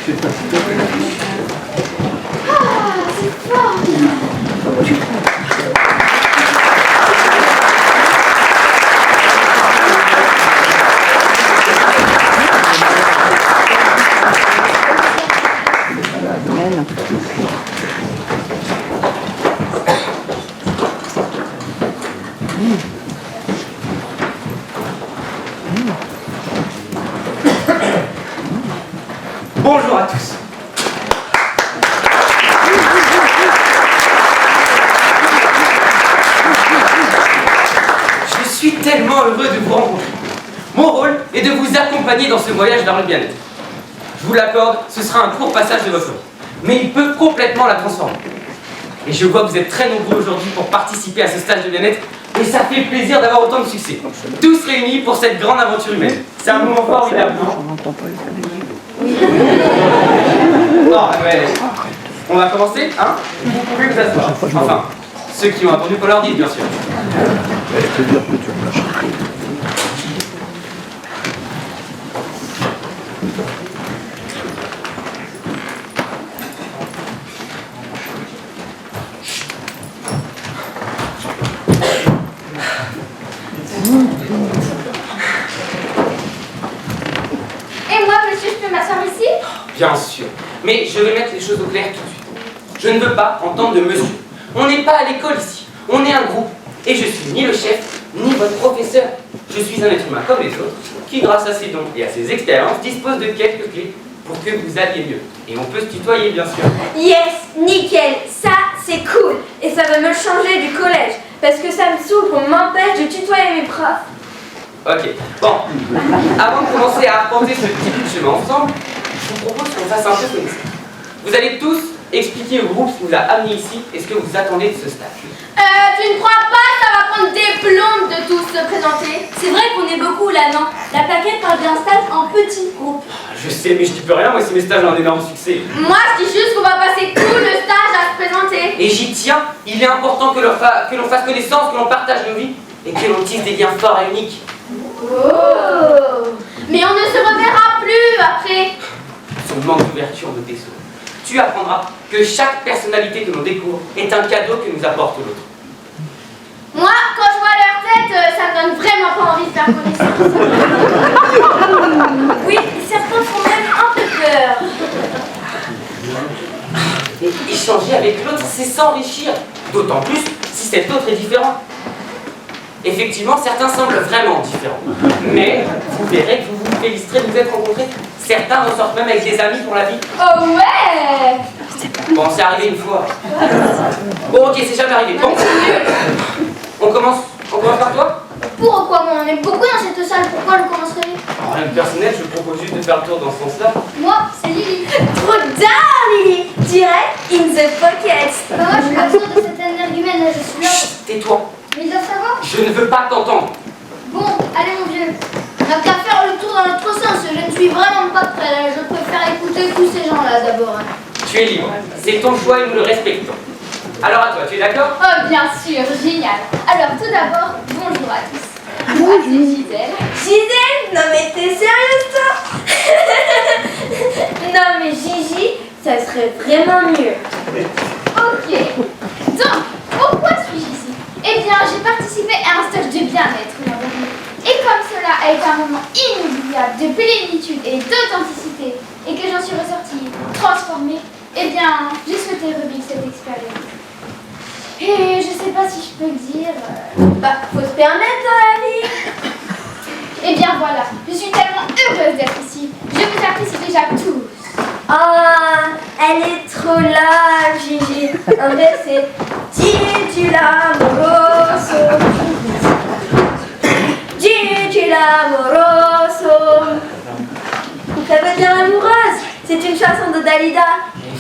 c'est fort. Bonjour à tous. Je suis tellement heureux de vous rencontrer. Mon rôle est de vous accompagner dans ce voyage vers le bien-être. Je vous l'accorde, ce sera un court passage de votre vie, mais il peut complètement la transformer. Et je vois que vous êtes très nombreux aujourd'hui pour participer à ce stage de bien-être, et ça fait plaisir d'avoir autant de succès. Tous réunis pour cette grande aventure humaine. C'est un moment formidable. Non, mais on va commencer, hein? Vous pouvez vous asseoir. Enfin, ceux qui ont attendu qu'on leur dise, bien sûr. Et moi, monsieur, je peux m'asseoir ici? Bien sûr. Mais je vais mettre les choses au clair tout de suite. Je ne veux pas entendre de monsieur. On n'est pas à l'école ici. On est un groupe. Et je suis ni le chef, ni votre professeur. Je suis un être humain comme les autres, qui grâce à ses dons et à ses expériences dispose de quelques clés pour que vous alliez mieux. Et on peut se tutoyer, bien sûr. Yes, nickel, ça c'est cool. Et ça va me changer du collège. Parce que ça me saoule qu'on m'empêche de tutoyer mes profs. Ok. Bon. Avant de commencer à arpenter ce petit bout de chemin ensemble, je vous propose qu'on fasse un peu connaissance. Vous allez tous expliquer au groupe ce qui vous a amené ici et ce que vous attendez de ce stage. Tu ne crois pas que ça va prendre des plombes de tous se présenter? C'est vrai qu'on est beaucoup là, non? La plaquette parle d'un stage en petit groupe. Je sais, mais je dis plus rien, moi, si mes stages ont un énorme succès. Moi, je dis juste qu'on va passer tout le stage à se présenter. Et j'y tiens, il est important que l'on fasse connaissance, que l'on partage nos vies et que l'on tisse des liens forts et uniques. Oh! Mais on ne se reverra plus après. Son manque d'ouverture de tes sourds. Tu apprendras que chaque personnalité que l'on découvre est un cadeau que nous apporte l'autre. Moi, quand je vois leur tête, ça me donne vraiment pas envie de faire connaissance. Oui, certains font même un peu peur. Et échanger avec l'autre, c'est s'enrichir. D'autant plus si cet autre est différent. Effectivement, certains semblent vraiment différents. Mais vous verrez que vous vous féliciterez de vous être rencontrés. Certains ressortent même avec des amis pour la vie. Oh ouais! Bon, c'est arrivé une fois. Bon, ok, c'est jamais arrivé. Bon, on commence par toi? Pourquoi moi? On est beaucoup dans cette salle, pourquoi je commencerai? En règle personnelle, je propose juste de faire le tour dans ce sens-là. Moi, c'est Lily. Trop d'art, Lily. Direct in the pocket. Moi, je suis l'absence de cette énergumène, là, je suis là. Chut, tais-toi. Mais ils doivent savoir. Je ne veux pas t'entendre. Bon, allez mon vieux. On n'a qu'à faire le tour dans l'autre sens. Je ne suis vraiment pas prêt, là. Je préfère écouter tous ces gens-là d'abord. Tu es libre. C'est ton choix et nous le respectons. Alors à toi, tu es d'accord? Oh, bien sûr, génial. Alors, tout d'abord, bonjour à tous. Moi, c'est Gisèle. Gisèle? Non mais t'es sérieuse toi? Non mais Gigi, ça serait vraiment mieux. Ok. Donc, pourquoi suis-je ici? Eh bien, j'ai participé à un stage de bien-être l'an dernier. Et comme cela a été un moment inoubliable de plénitude et d'authenticité, et que j'en suis ressortie transformée, eh bien, j'ai souhaité revivre cette expérience. Et je sais pas si je peux le dire. Bah, faut se permettre dans la vie. Eh bien voilà, je suis tellement heureuse d'être ici. Je vous apprécie déjà tous. Ah, elle est trop là, Gigi. En fait, c'est Gigi l'amoroso. Gigi l'amoroso. Ça veut dire amoureuse. C'est une chanson de Dalida.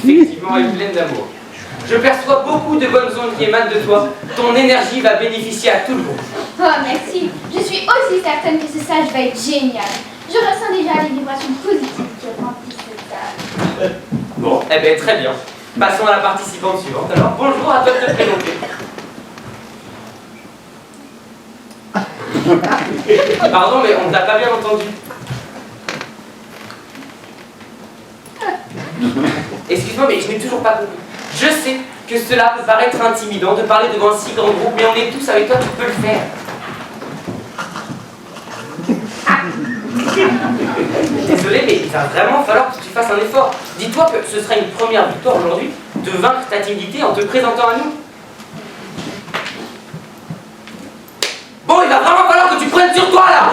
Effectivement, elle est pleine d'amour. Je perçois beaucoup de bonnes ondes qui émanent de toi. Ton énergie va bénéficier à tout le monde. Oh merci, je suis aussi certaine que ce stage va être génial. Je ressens déjà les vibrations positives qui remplissent cette salle. Bon, eh bien très bien. Passons à la participante suivante. Alors bonjour, à toi de te présenter. Pardon, mais on ne t'a pas bien entendu. Excuse-moi, mais je n'ai toujours pas compris. Je sais que cela peut paraître intimidant de parler devant un si grand groupe, mais on est tous avec toi, tu peux le faire. Désolé, mais il va vraiment falloir que tu fasses un effort. Dis-toi que ce sera une première victoire aujourd'hui de vaincre ta timidité en te présentant à nous. Bon, il va vraiment falloir que tu prennes sur toi là.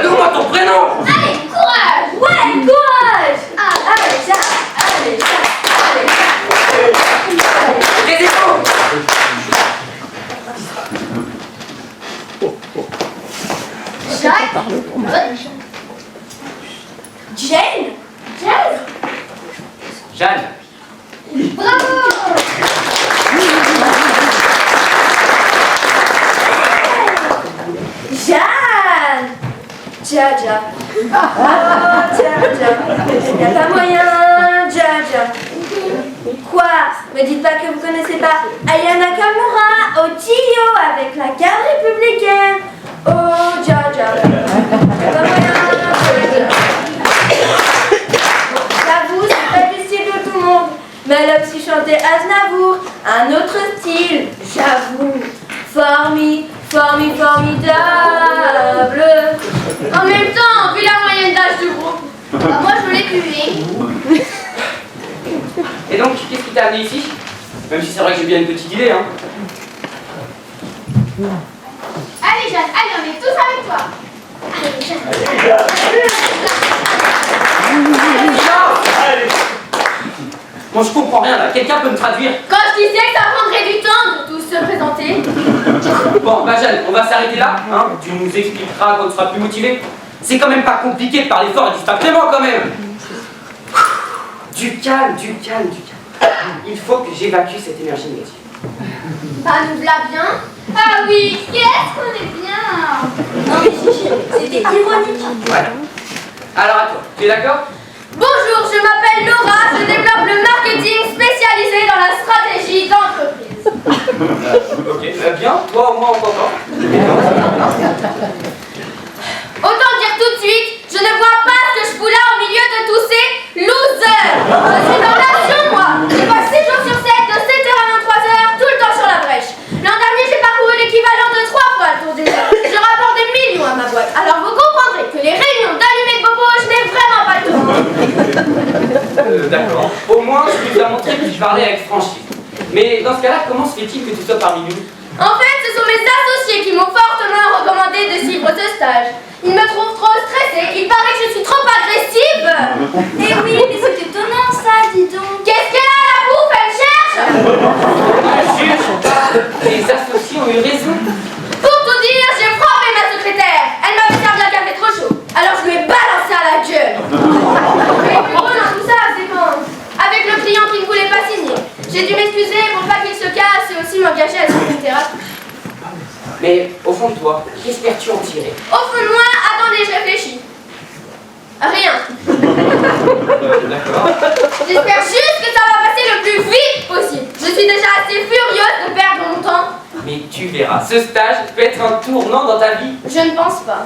Donne-moi ton prénom. Allez, courage! Ouais, courage! Allez, Jacques! Allez, Jacques! Allez, Jacques! Les épaules. Jacques? Jane? Jazz? Jeanne. Bravo! Jeanne! Jaja. Oh, Jaja. Y'a pas moyen, Jaja. Quoi? Me dites pas que vous connaissez pas Aya Nakamura au Tio avec la garde républicaine. Oh, Jaja. Y'a pas moyen, Jaja. J'avoue, c'est pas le style de tout le monde. Mais elle a aussi chanté Aznavour, un autre style, j'avoue. Formidable. En même temps, vu la moyenne d'âge du groupe, bah moi je l'ai pué. Et donc, qu'est-ce qui t'a amené ici? Même si c'est vrai que j'ai bien une petite idée, hein. Allez Jeanne, allez, on est tous avec toi. Allez Jeanne. Bon, je comprends rien là. Quelqu'un peut me traduire? Quand je disais que ça prendrait du temps de tous se présenter. Bon, bah Jeanne, on va s'arrêter là, hein. Tu nous expliqueras quand tu seras plus motivé. C'est quand même pas compliqué de parler fort et distinctement quand même. Du calme. Il faut que j'évacue cette énergie négative. Bah nous voilà bien. Ah oui, qu'est-ce qu'on est bien. Non mais Gigi, c'était ironique. Ouais. Alors à toi, tu es d'accord? Bonjour, je m'appelle Laura, je développe le marketing spécialisé dans la stratégie d'entreprise. Ok, bien, toi au moins on t'entend. Autant dire tout de suite, je ne vois pas ce que je fous là au milieu de tous ces losers. Je suis en relation, moi. Je passe 7 jours sur 7, de 7h à 23h, tout le temps sur la brèche. L'an dernier, j'ai parcouru l'équivalent de 3 fois le tour du monde. Je rapporte des millions à ma boîte. Alors vous comprendrez que les réunions d'allumés de bobo, je n'ai vraiment pas le temps. D'accord. Au moins, tu nous as montré que tu parlais avec franchise. Mais dans ce cas-là, comment se fait-il que tu sois parmi nous? En fait, ce sont mes associés qui m'ont fortement recommandé de suivre ce stage. Ils me trouvent trop stressée, il paraît que je suis trop agressive. Eh oui, mais c'est étonnant ça, dis donc. Qu'est-ce qu'elle a à la bouffe, elle cherche? Juge pas. Les associés ont eu raison. Pour tout dire, j'ai frappé ma secrétaire. Elle m'avait servi un café trop chaud. Alors je lui ai balancé à la gueule. Mais le plus drôle dans tout ça, c'est quand, avec le client qui ne voulait pas signer, j'ai dû m'excuser pour pas qu'il se casse et aussi m'engager à suivre une thérapie. Mais au fond de toi, qu'espères-tu en tirer? Au fond de moi, attendez, je réfléchis. Rien. D'accord. J'espère juste que ça va passer le plus vite possible. Je suis déjà assez furieuse de perdre mon temps. Mais tu verras, ce stage peut être un tournant dans ta vie. Je ne pense pas.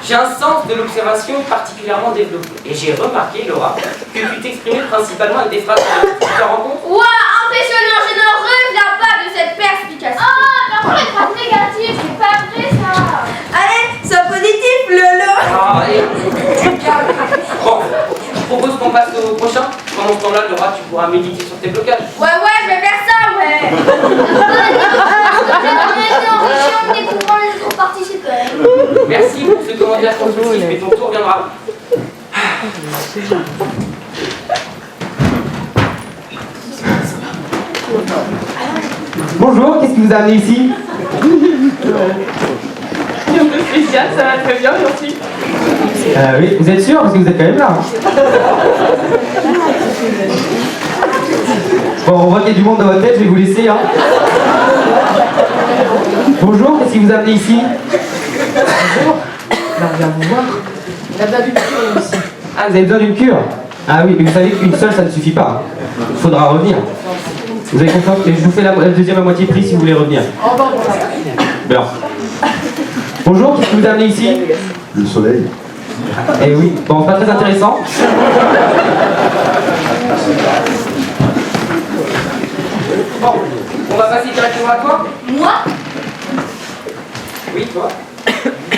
J'ai un sens de l'observation particulièrement développé. Et j'ai remarqué, Laura, que tu t'exprimais principalement avec des phrases tu te rends compte? Waouh, impressionnant, je ne reviens pas de cette perspication. Oh, par contre, les phrases négatives, c'est pas vrai ça. Allez, sois positif, Lolo. Ah, allez, tu calmes. Bon, je propose qu'on passe au prochain. Pendant ce temps-là, Laura, tu pourras méditer sur tes blocages. Ouais, je vais faire ça, ouais. On est découvrant les autres participants. Merci pour ce commentaire constructif, mais ton tour viendra. Bonjour, qu'est-ce qui vous a amené ici? Rien de spécial, ça va très bien, merci. Oui, vous êtes sûr? Parce que vous êtes quand même là. Hein. Bon, on voit qu'il y a du monde dans votre tête, je vais vous laisser. Hein. Bonjour, qu'est-ce qui vous a amené ici? Bonjour. On vient vous voir. On a besoin d'une cure aussi. Ah, vous avez besoin d'une cure? Ah oui, mais vous savez qu'une seule, ça ne suffit pas. Il faudra revenir. Vous avez confiance? Je vous fais la deuxième à moitié prix si vous voulez revenir. Au revoir, Bien. Bonjour, qu'est-ce qui vous a amené ici? Le soleil. Eh oui, bon, pas très intéressant. Bon, on va passer directement à toi. Moi? Oui, toi.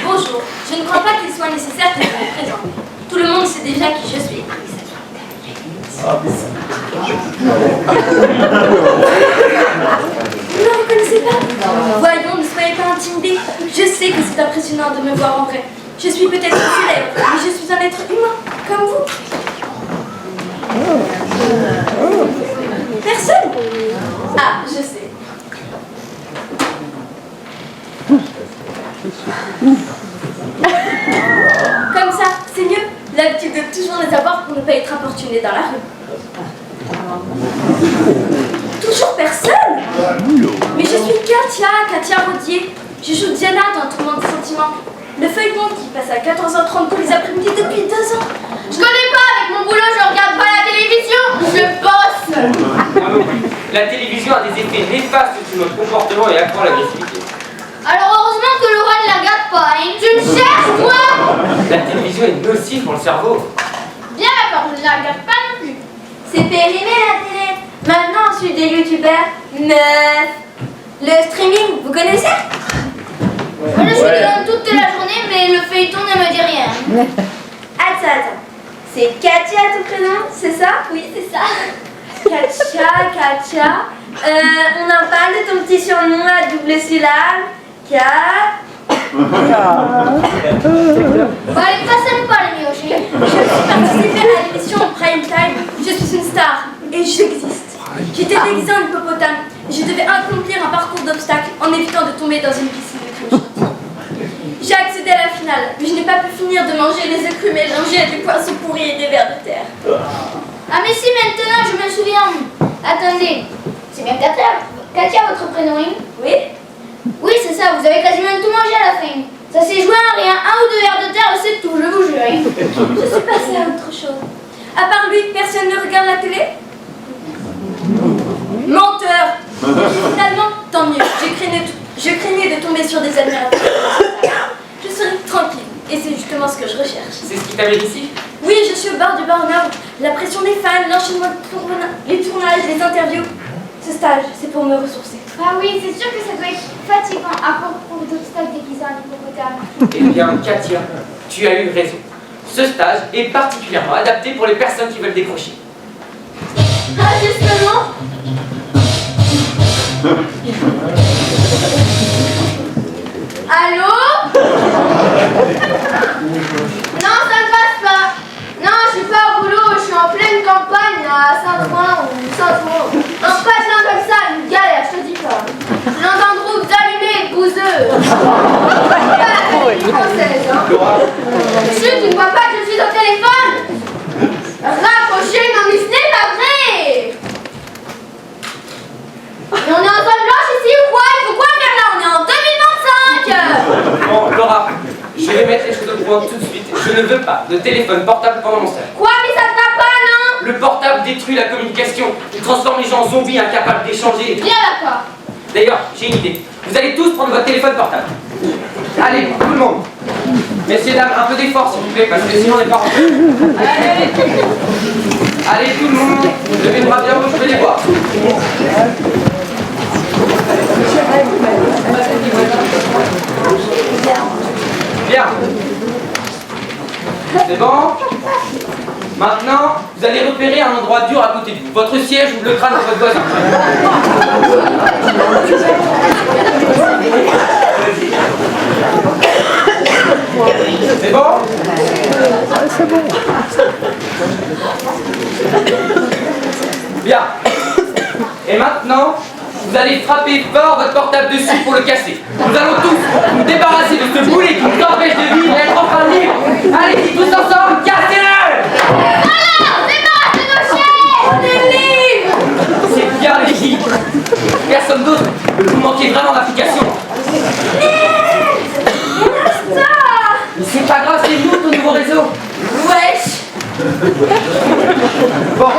Bonjour. Je ne crois pas qu'il soit nécessaire que je me présente. Tout le monde sait déjà qui je suis. Vous ne me reconnaissez pas? Voyons, ne soyez pas intimidés. Je sais que c'est impressionnant de me voir en vrai. Je suis peut-être célèbre, mais je suis un être humain, comme vous. Personne? Ah, je sais. Comme ça, c'est mieux. L'habitude de toujours les avoir pour ne pas être importuné dans la rue. Toujours personne? Mais je suis Katia Rodier. Je joue Diana dans Tourment de sentiments. Le feuilleton qui passe à 14h30 tous les après-midi depuis 2 ans. Je connais pas, avec mon boulot, je regarde pas la télévision, je bosse. Ah, oui. La télévision a des effets néfastes sur notre comportement et accroît l'agressivité. Alors heureusement que Laura ne la regarde pas, hein. Tu me cherches, toi? La télévision est nocive pour le cerveau. Bien d'accord, je ne la regarde pas non plus. C'est périmé la télé. Maintenant, on suit des youtubeurs meufs. Le streaming, vous connaissez? Moi, je suis dedans toute la journée, mais le feuilleton ne me dit rien. Attends. C'est Katia ton prénom, c'est ça? Oui, c'est ça. Katia. On en parle de ton petit surnom à double syllabe. Bon, allez, passez-moi pas les mioches. Je suis participée à l'émission Prime Time. Je suis une star et j'existe. J'étais déguisée en hippopotame. Je devais accomplir un parcours d'obstacles en évitant de tomber dans une piscine de crème chaude. J'ai accédé à la finale, mais je n'ai pas pu finir de manger les œufs crus mélangés à des poissons pourris et des vers de terre. Ah mais si, maintenant je me souviens. Attendez, c'est bien Katia votre prénom, hein? Oui? Oui, c'est ça, vous avez quasiment tout mangé à la fin. Ça s'est joué à rien, 1 ou 2 vers de terre, c'est tout, je vous jure. Hein. Je suis passée à autre chose. À part lui, personne ne regarde la télé? Menteur! Finalement, tant mieux. Je craignais de tomber sur des admirateurs. Je serai tranquille. Et c'est justement ce que je recherche. C'est ce qui t'amène ici? Oui, je suis au bord du burn-out. La pression des fans, l'enchaînement les tournages, les interviews. Ce stage, c'est pour me ressourcer. Ah oui, c'est sûr que ça doit être fatigant à propos d'obstacles déguisés en hippopotame. Eh bien, Katia, tu as eu raison. Ce stage est particulièrement adapté pour les personnes qui veulent décrocher. Ah, justement. Allô? Non, ça ne passe pas. Non, je suis pas au boulot, je suis en pleine campagne à Saint-Ouen ou Saint-Ouen. Non, pas de comme ça, une galère, je te dis pas. Je l'entends de route d'allumés, de bouseux. Pas la République française, hein. Chut, tu ne vois pas que je suis au téléphone? Raccrochez, non mais ce n'est pas vrai. Mais on est en zone blanche ici ou quoi? Il faut quoi faire là? On est en 2025. Bon, Laura, je vais mettre les choses au point tout de suite. Je ne veux pas de téléphone portable pendant mon stage. Quoi? Mais ça ne va pas, non? Le portable détruit la communication. Il transforme les gens en zombies incapables d'échanger. Bien d'accord. D'ailleurs, j'ai une idée. Vous allez tous prendre votre téléphone portable. Allez, tout le monde. Messieurs, dames, un peu d'effort s'il vous plaît, parce que sinon on n'est pas rentré. Allez, allez, tout le monde. Levez le bras bien haut, je vais les voir. Bien. C'est bon? Maintenant, vous allez repérer un endroit dur à côté de vous. Votre siège ou le crâne de votre voisin. C'est bon? C'est bon. Bien. Et maintenant, vous allez frapper fort votre portable dessus pour le casser. Nous allons tous nous débarrasser de ce boulet qui nous empêche de vivre et être enfin libres. Allez-y tous ensemble, cassez-le! On est libre. C'est bien l'équipe. Personne d'autre. Vous manquez vraiment d'application. Mais c'est pas grave, c'est nous ton nouveau réseau. Wesh! Bon.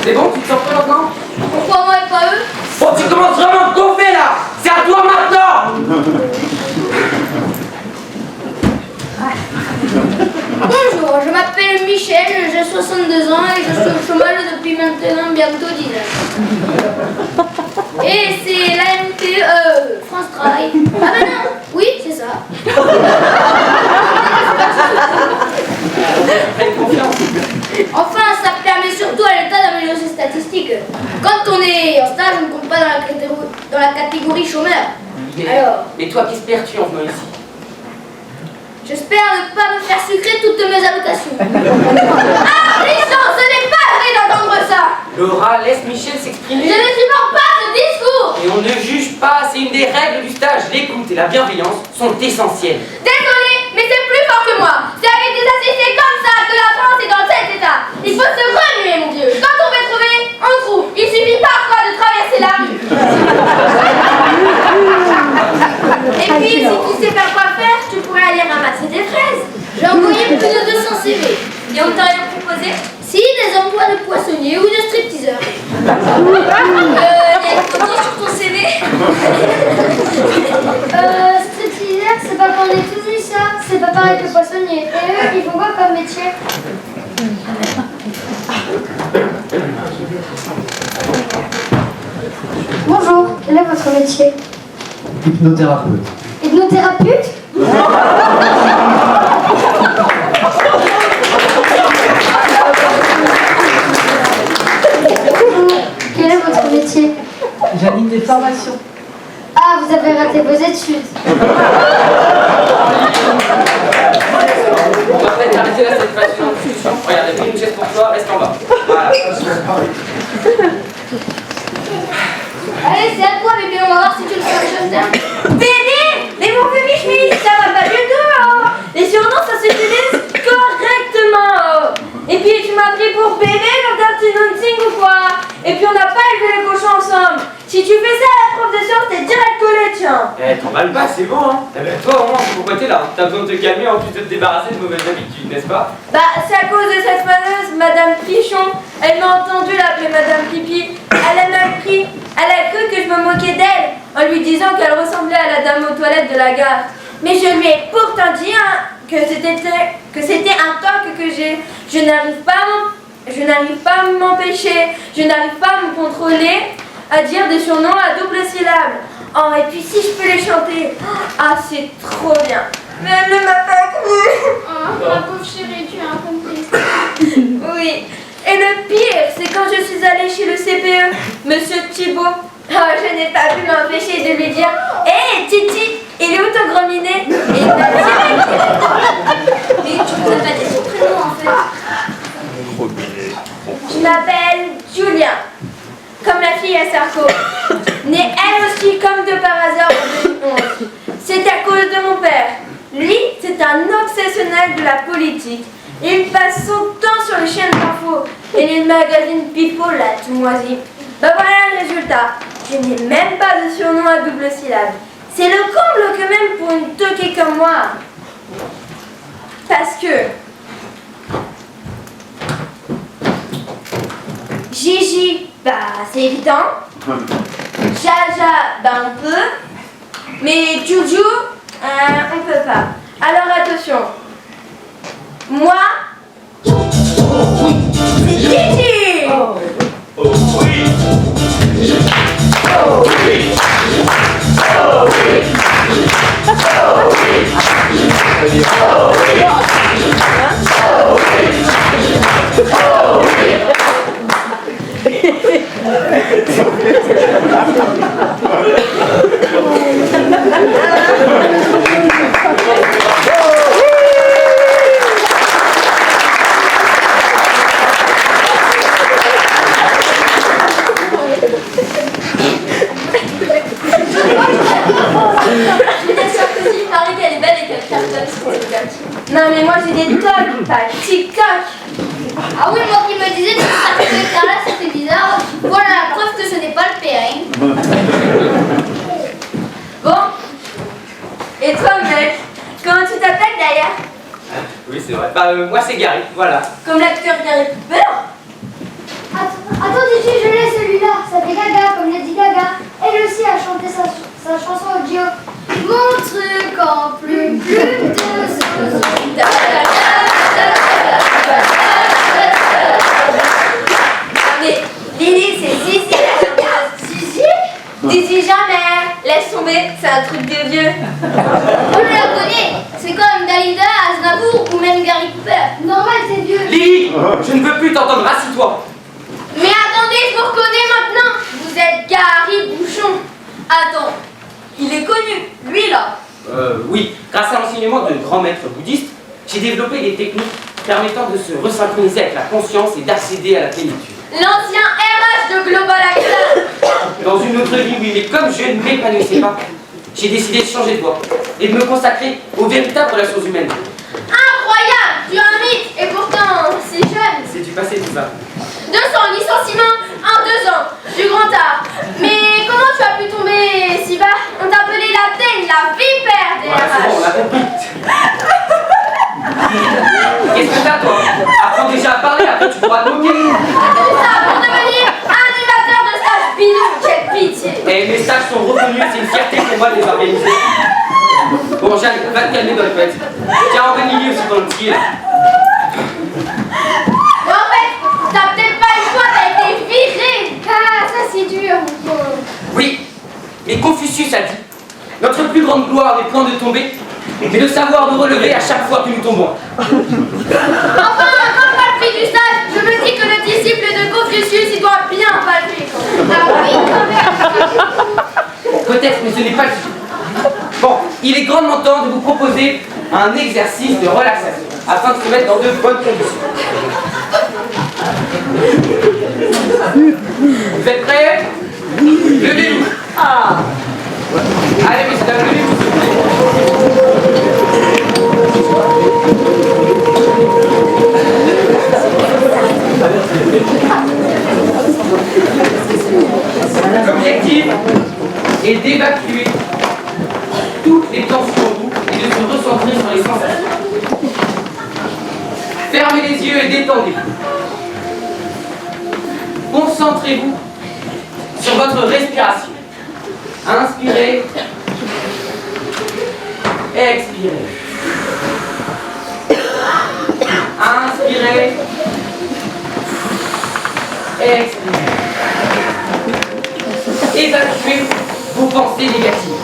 C'est bon, tu te sens prêt maintenant? Pourquoi moi et pas eux? Bon, tu commences vraiment à te gonfler là. C'est à toi maintenant. Bonjour, je m'appelle Michel, j'ai 62 ans et je suis au chômage depuis maintenant bientôt 10 ans. Et c'est l'AMP, France Travail. Ah ben non, oui, c'est ça. Enfin, ça permet surtout à l'État d'améliorer ses statistiques. Quand on est en stage, on ne compte pas dans la catégorie chômeur. Alors, Et toi, qu'espères-tu en venant ici? j'espère ne pas me faire sucrer toutes mes allocations. Ah, Richard, ce n'est pas vrai d'entendre ça. Laura, laisse Michel Je s'exprimer. ne supporte pas ce discours. Et on ne juge pas, c'est une des règles du stage. L'écoute et la bienveillance sont essentielles. Désolé, mais c'est plus fort que moi. C'est avec des assistés comme ça que la France est dans cet état. Il faut se remuer, mon Dieu. Quand on veut trouver, on trouve. Il suffit parfois de traverser la rue. Et puis, si tu sais pas quoi faire, tu pourrais aller ramasser des fraises. J'ai envoyé plus de 200 CV. Et on t'a rien proposé? Si, des emplois de poissonnier ou de stripteaseur. Il y a une photo sur ton CV. Stripteaseur, c'est pas qu'on est tous dit ça. C'est pas pareil que poissonnier. Et eux, ils font quoi comme métier? Bonjour, quel est votre métier? Hypnothérapeute. Hypnothérapeute? Bonjour, quel est votre métier? J'anime des formations. Ah, vous avez raté vos études. On va peut-être arrêter là cette phase de discussion. Regardez, pris une chaise pour toi, reste en bas. Voilà. Allez, c'est à toi, bébé, on va voir si tu le fais quelque chose bien. Bébé, mais mon bébé Schmitt, ça va pas du tout, hein. Les surnoms, ça s'utilise correctement, oh. Et puis, tu m'as pris pour bébé dans un petit dancing ou quoi? Et puis, on n'a pas élevé les cochons ensemble. Si tu fais ça à la prof de sciences, t'es direct collé, tiens. Eh, t'emballes pas, c'est bon, hein. Eh ben, toi, au moins, c'est pourquoi t'es là. T'as besoin de te calmer en plus de te débarrasser de mauvaises habitudes, n'est-ce pas? Bah, c'est à cause de cette fameuse Madame Pichon. Elle m'a entendu l'appeler Madame Pipi. Elle a mal pris. Elle a cru que je me moquais d'elle en lui disant qu'elle ressemblait à la dame aux toilettes de la gare. Mais je lui ai pourtant dit que c'était un toc que j'ai. Je n'arrive pas à m'empêcher. Je n'arrive pas à me contrôler à dire des surnoms à double syllabe. Oh, et puis si je peux les chanter, ah, c'est trop bien. Mais elle ne m'a pas cru. Oh, ma pauvre chérie, tu es incomprise. Oui. Et le pire, c'est quand je suis allée chez le CPE, Monsieur Thibault. Ah, je n'ai pas pu m'empêcher de lui dire « Hé, Titi, il est où ton gros minet ?» Et il m'a dit « Mais tu ne peux pas dire son prénom, en fait. » Je m'appelle Julia, comme la fille à Sarko. Née elle aussi comme de par hasard en 2011. C'est à cause de mon père. Lui, c'est un obsessionnel de la politique. Il passe son temps sur les chaînes d'infos et les magazines Pipo, la tout moisi. Bah voilà le résultat. Je n'ai même pas de surnom à double syllabe. C'est le comble que même pour une toquée comme moi. Parce que Gigi, bah c'est évident. Jaja, bah on peut. Mais Juju, on peut pas. Alors attention. Moi, c'est Gigi. Non mais moi j'ai des tocs, pas tic-toc. Ah oui, moi qui me disais que ça fait là, c'était bizarre. Voilà la preuve que ce n'est pas le péril. Bon. Et toi mec, comment tu t'appelles d'ailleurs? Oui, c'est vrai. Bah, moi, c'est Gary, voilà. Comme l'acteur Gary Cooper? Attends, Gigi, je l'ai celui-là. Ça fait Gaga, comme Lady Gaga. Elle aussi a chanté sa chanson au duo. Mon truc en plume, plume de sang. Mais Lily, c'est Zizi la chanteuse. Zizi? Zizi jamais. Laisse tomber, c'est un truc de vieux. On la connaît. C'est comme Dalida, Aznavour ou même Gary Cooper. Normal, c'est vieux. Lily, je ne veux plus t'entendre, assis-toi. Mais attendez, je vous reconnais maintenant. Vous êtes Gary Bouchon. Attends, il est connu, lui là. Oui, grâce à l'enseignement de grands maîtres bouddhistes, j'ai développé des techniques permettant de se resynchroniser avec la conscience et d'accéder à la plénitude. L'ancien RH de Global Access. Dans une autre vie, oui, mais comme je ne m'épanouissais pas, j'ai décidé de changer de voie et de me consacrer aux véritables relations humaines. Incroyable, tu es un mythe et pourtant si jeune. C'est du passé tout ça. 200 licenciements en 2 ans, du grand art. Mais comment tu as pu tomber si bas? On t'appelait la teigne, la vipère des Voilà, c'est bon, on RH. a compris. Qu'est-ce que t'as, toi? Apprends déjà à parler, après tu pourras te moquer. Tout ça pour devenir animateur de stage bidon, quelle pitié. Et mes stages sont reconnus, c'est une fierté pour moi de les organiser. Bon, Jeanne, va te calmer dans le pet. Tiens, emmène Lily aussi dans le ski, là. Mais en fait, t'as peut-être pas le choix, t'as été viré. Ah, ça c'est dur, mon pauvre. Oui, mais Confucius a dit, notre plus grande gloire n'est point de tomber, mais de savoir nous relever à chaque fois que nous tombons. Enfin, comme palpé du stage, je me dis que le disciple de Confucius, il doit bien palper. Ah oui, quand même. Peut-être, mais ce n'est pas le sujet. Bon, il est grandement temps de vous proposer un exercice de relaxation, afin de se mettre dans de bonnes conditions. Vous êtes prêts? Levez-vous. Allez, messieurs, dames, levez-vous, s'il vous plaît. L'objectif est d'évacuer toutes les tensions en vous et de se recentrer sur les sensations. Fermez les yeux et détendez-vous. Concentrez-vous sur votre respiration. Inspirez. Expirez. Inspirez. Expirez. Évacuez vos pensées négatives.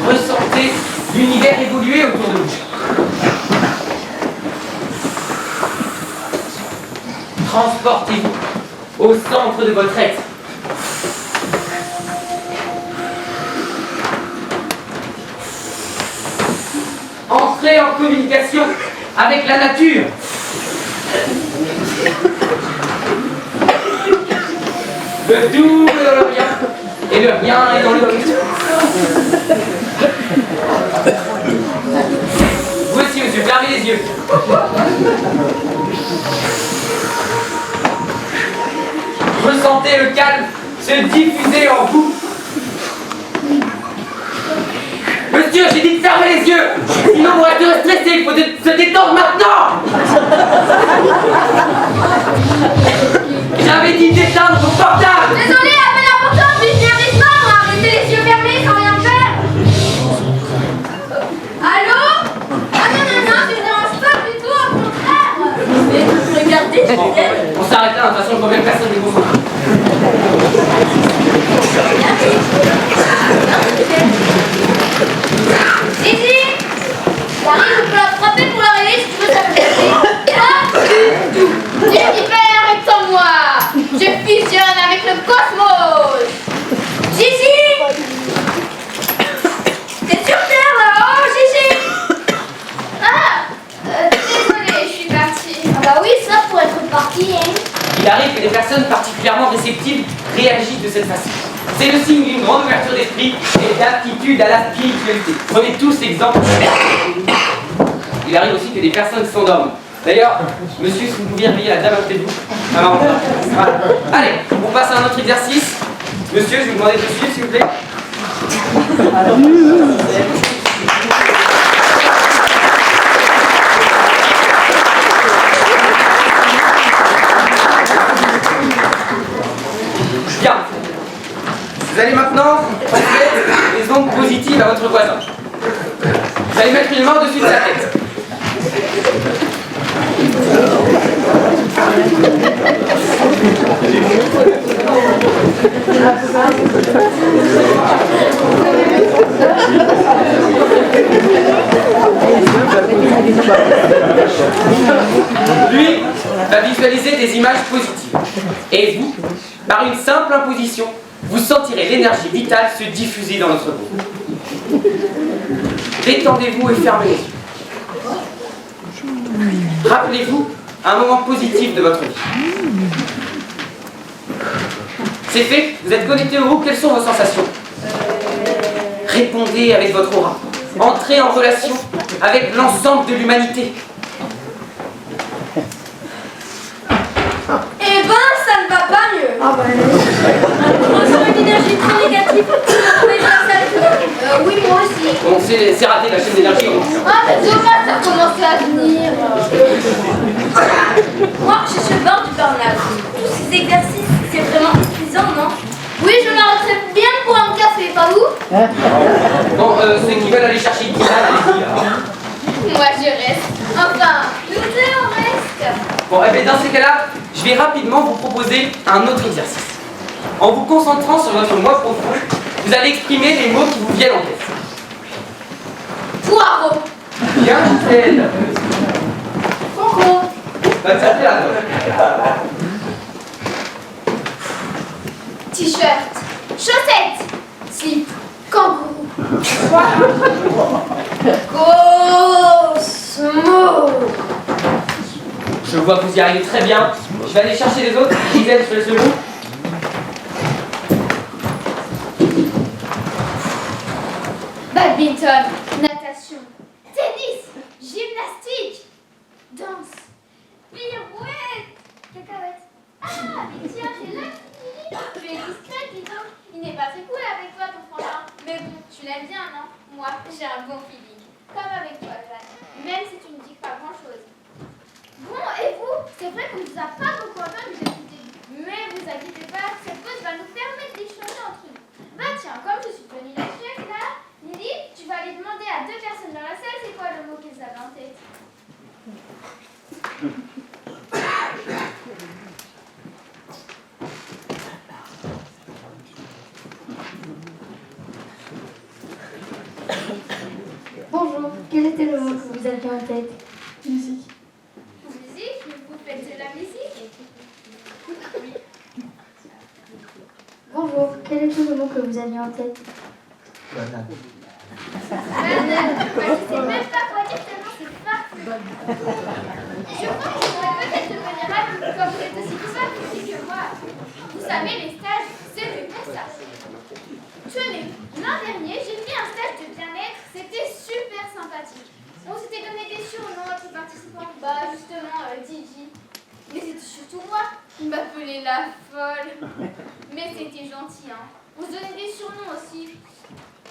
Ressentez l'univers évoluer autour de vous. Transportez-vous au centre de votre être. Entrez en communication avec la nature. Le tout est dans le rien, et le rien est dans le tout. Vous aussi, monsieur, fermez les yeux. Ressentez le calme se diffuser en vous. Monsieur, j'ai dit de fermer les yeux, sinon vous resterez stressé, il faut se détendre maintenant. J'avais dit d'éteindre vos portables. Désolé, appelle l'important, puis je n'y arrive pas, moi, arrêter les yeux fermés sans rien faire. Allô? Ah non, non, non, tu me déranges pas du tout, au contraire. Mais regardez, je Bon, disais. on s'arrête là, de toute façon, je vois même personne n'est concentré. Zizi, Marie, je peux la frapper pour la réveiller si tu veux, ça me fait. Pas du tout. L'univers est en moi. Je fusionne avec le cosmos. Zizi, t'es sur terre là, oh Zizi. Ah, désolée, je suis partie. Ah bah oui, ça pour être partie, hein. Il arrive que des personnes particulièrement réceptives réagissent de cette façon. C'est le signe d'une grande ouverture d'esprit et d'aptitude à la spiritualité. Prenez tous exemple. Il arrive aussi que des personnes s'endorment. D'ailleurs, monsieur, si vous pouviez réveiller la dame à côté de vous. Alors, voilà. Allez, on passe à un autre exercice. Monsieur, je vais vous demander de suivre, s'il vous plaît. Bien. Vous allez maintenant passer Vous allez mettre une main au-dessus de sa tête. Lui va visualiser des images positives. Et vous, par une simple imposition, vous sentirez l'énergie vitale se diffuser dans notre groupe. Détendez-vous et fermez les yeux. Rappelez-vous un moment positif de votre vie. C'est fait, vous êtes connecté au groupe, quelles sont vos sensations? Répondez avec votre aura. Entrez en relation avec l'ensemble de l'humanité. Eh ben, ça ne va pas mieux. Je ressens une énergie très négative. Oui, moi aussi. Bon, c'est raté la chaîne d'énergie. Ah, mais dommage, ça commençait à venir. Moi, je suis au bord du burn-out. Tous ces exercices, c'est vraiment épuisant, non? Oui, je m'arrêterais bien pour un café, pas vous? Bon, ceux qui veulent aller chercher une tisane, allez-y. Moi, je reste. Enfin, nous deux, on reste. Bon, eh bien, dans ces cas-là, je vais rapidement vous proposer un autre exercice. En vous concentrant sur votre moi profond, vous allez exprimer les mots qui vous viennent en tête. Poireau. Bien, Gisèle. Concours. Bah, ça fait là. T-shirt. Chaussettes. Slip. Kangourou. Cosmo. Je vois que vous y arrivez très bien. Je vais aller chercher les autres. Gisèle, je laisse le mot. Badminton. Natation. Tennis. Gymnastique. Danse. Pirouette. Cacahuète. Ah, mais tiens, j'ai la fille. Tu es discrète, dis donc. Il n'est pas très cool avec toi, ton frangin. Mais bon, tu l'aimes bien, non? Moi, j'ai un bon feeling. Comme avec toi, Jeanne. Même si tu ne dis pas grand-chose. Bon, et vous? C'est vrai qu'on ne vous a pas beaucoup entendu depuis le début. Mais vous inquiétez pas, cette pause va nous permettre d'échanger entre nous. Bah tiens, comme je suis venue la chef là, Lily, tu vas aller demander à 2 personnes dans la salle c'est quoi le mot qu'ils avaient en tête. Bonjour, quel était le mot que vous aviez en tête? Musique, vous faites de la musique? Oui. Bonjour, quel était le mot que vous aviez en tête? Banane. Bah, je sais même pas quoi dire tellement c'est parfait. Je pense que je pourrais peut-être devenir amie comme vous êtes aussi parfait que moi. Vous savez, les stages, c'est fait pour ça. Tenez, l'an dernier, j'ai fait un stage de bien-être, c'était super sympathique. On s'était donné des surnoms à tous participants, bah justement, Didi. Mais c'était surtout moi, qui m'appelait la folle. Mais c'était gentil, hein. On se donnait des surnoms aussi.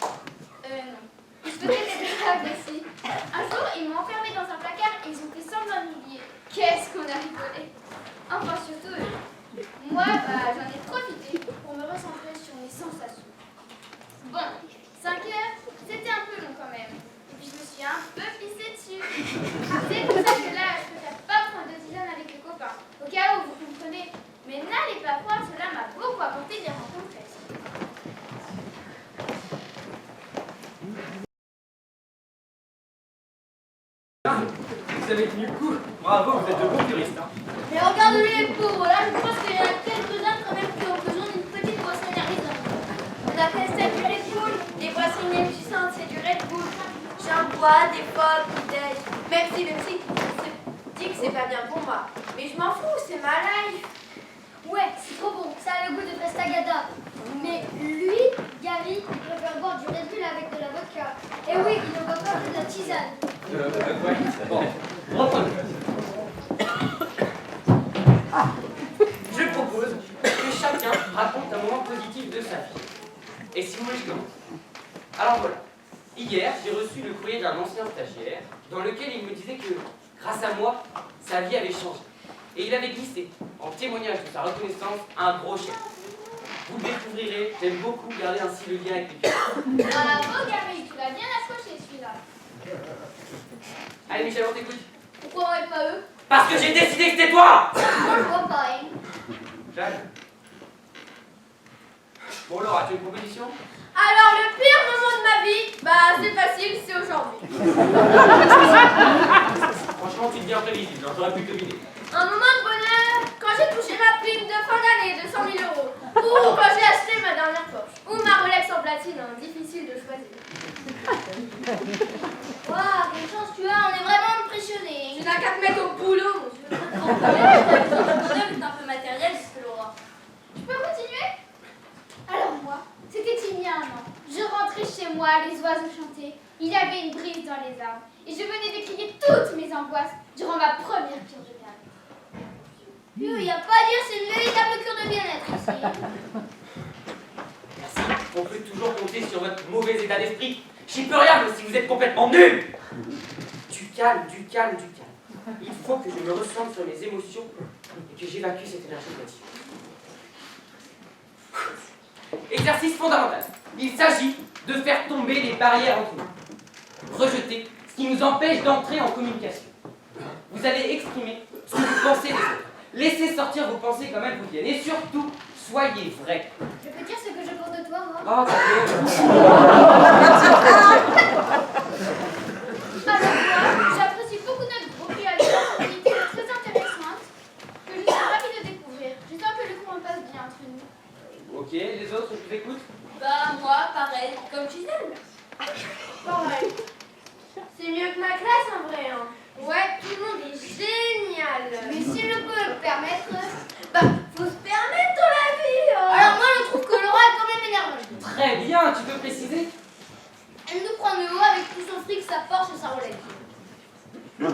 Non. Ils se faisaient des blagues aussi. Un jour, ils m'ont enfermé dans un placard et ils ont fait semblant de m'oublier. Qu'est-ce qu'on a rigolé. Enfin, surtout eux. Moi, bah, j'en ai profité pour me recentrer sur mes sensations. Bon, 5 heures, c'était un peu long quand même. Et puis je me suis un peu pissée dessus. C'est pour ça que là, je préfère pas prendre de tisane avec les copains. Au cas où, vous comprenez. Mais n'allez pas croire, cela m'a beaucoup apporté des rencontres. Vous avez tenu le coup. Bravo, vous êtes de bons puristes. Hein. Mais regarde-les les pauvres, là je pense qu'il y en a quelques-uns quand même qui ont besoin d'une petite boisson énergisante. On appelle ça du Red Bull. Des boissons énergisantes, c'est du Red Bull. J'en bois des fois, peut-être. Même si le psy dit que c'est pas bien pour moi. Mais je m'en fous, c'est ma life. Ouais, c'est trop bon, ça a le goût de Prestagada. Mais lui, Gary, il préfère boire du Red Bull avec de la vodka. Et oui, il ne boit pas de la tisane. Ouais. Bon, reprenons. Je propose que chacun raconte un moment positif de sa vie. Et si vous voulez, je commence. Alors voilà. Hier, j'ai reçu le courrier d'un ancien stagiaire dans lequel il me disait que, grâce à moi, sa vie avait changé. Et il avait glissé, en témoignage de sa reconnaissance, un gros chèque. Vous le découvrirez, j'aime beaucoup garder ainsi le lien avec les clients. Bravo Gary, tu l'as bien accroché celui-là. Allez, Michel, on t'écoute. Pourquoi on est pas eux? Parce que j'ai décidé que c'était toi. Moi, je vois pas, hein. Jeanne. Bon, Laura, tu as une proposition? Alors, le pire moment de ma vie, bah, c'est facile, c'est aujourd'hui. Franchement, tu deviens imprévisible, hein, j'aurais pu deviner. Un moment de bonheur, quand j'ai touché ma prime de fin d'année de 100 000 euros. Ou quand j'ai acheté ma dernière Porsche. Ou ma Rolex en platine, hein, difficile de choisir. Waouh, quelle chance tu as, on est vraiment impressionnés. Tu n'as qu'à te mettre au boulot, monsieur. Le est un peu matérialiste, Laura. Je peux continuer? Alors moi, c'était il y a un an. Je rentrais chez moi, les oiseaux chantaient. Il y avait une brise dans les arbres. Et je venais d'écrire toutes mes angoisses durant ma première cure de bien-être. Il n'y a pas à dire, c'est une véritable cure de bien-être ici. Merci. On peut toujours compter sur votre mauvais état d'esprit. J'y peux rien, mais si vous êtes complètement nul. Du calme, du calme, du calme. Il faut que je me ressente sur mes émotions et que j'évacue cette énergie négative. Exercice fondamental. Il s'agit de faire tomber les barrières entre nous. Rejeter ce qui nous empêche d'entrer en communication. Vous allez exprimer ce que vous pensez des autres. Laissez sortir vos pensées comme elles vous viennent. Et surtout, soyez vrai. Je peux dire ce que je pense de toi, moi? Oh, t'as Alors moi, j'apprécie beaucoup notre groupe et à l'opportunité très intéressante que je suis ravie de découvrir. J'espère que le courant passe bien entre nous. Ok, les autres, je vous écoute. Bah, moi, pareil, comme Gisèle. Pareil. C'est mieux que ma classe, en vrai, hein. Ouais, tout le monde est génial. Mais si je peux le permettre, Bah, faut se permettre dans la vie, hein. Alors moi, je trouve que Laura est quand même énervante. Très bien, tu peux préciser? Elle nous prend de haut avec tout son fric, sa Porsche et sa Rolex. Moi,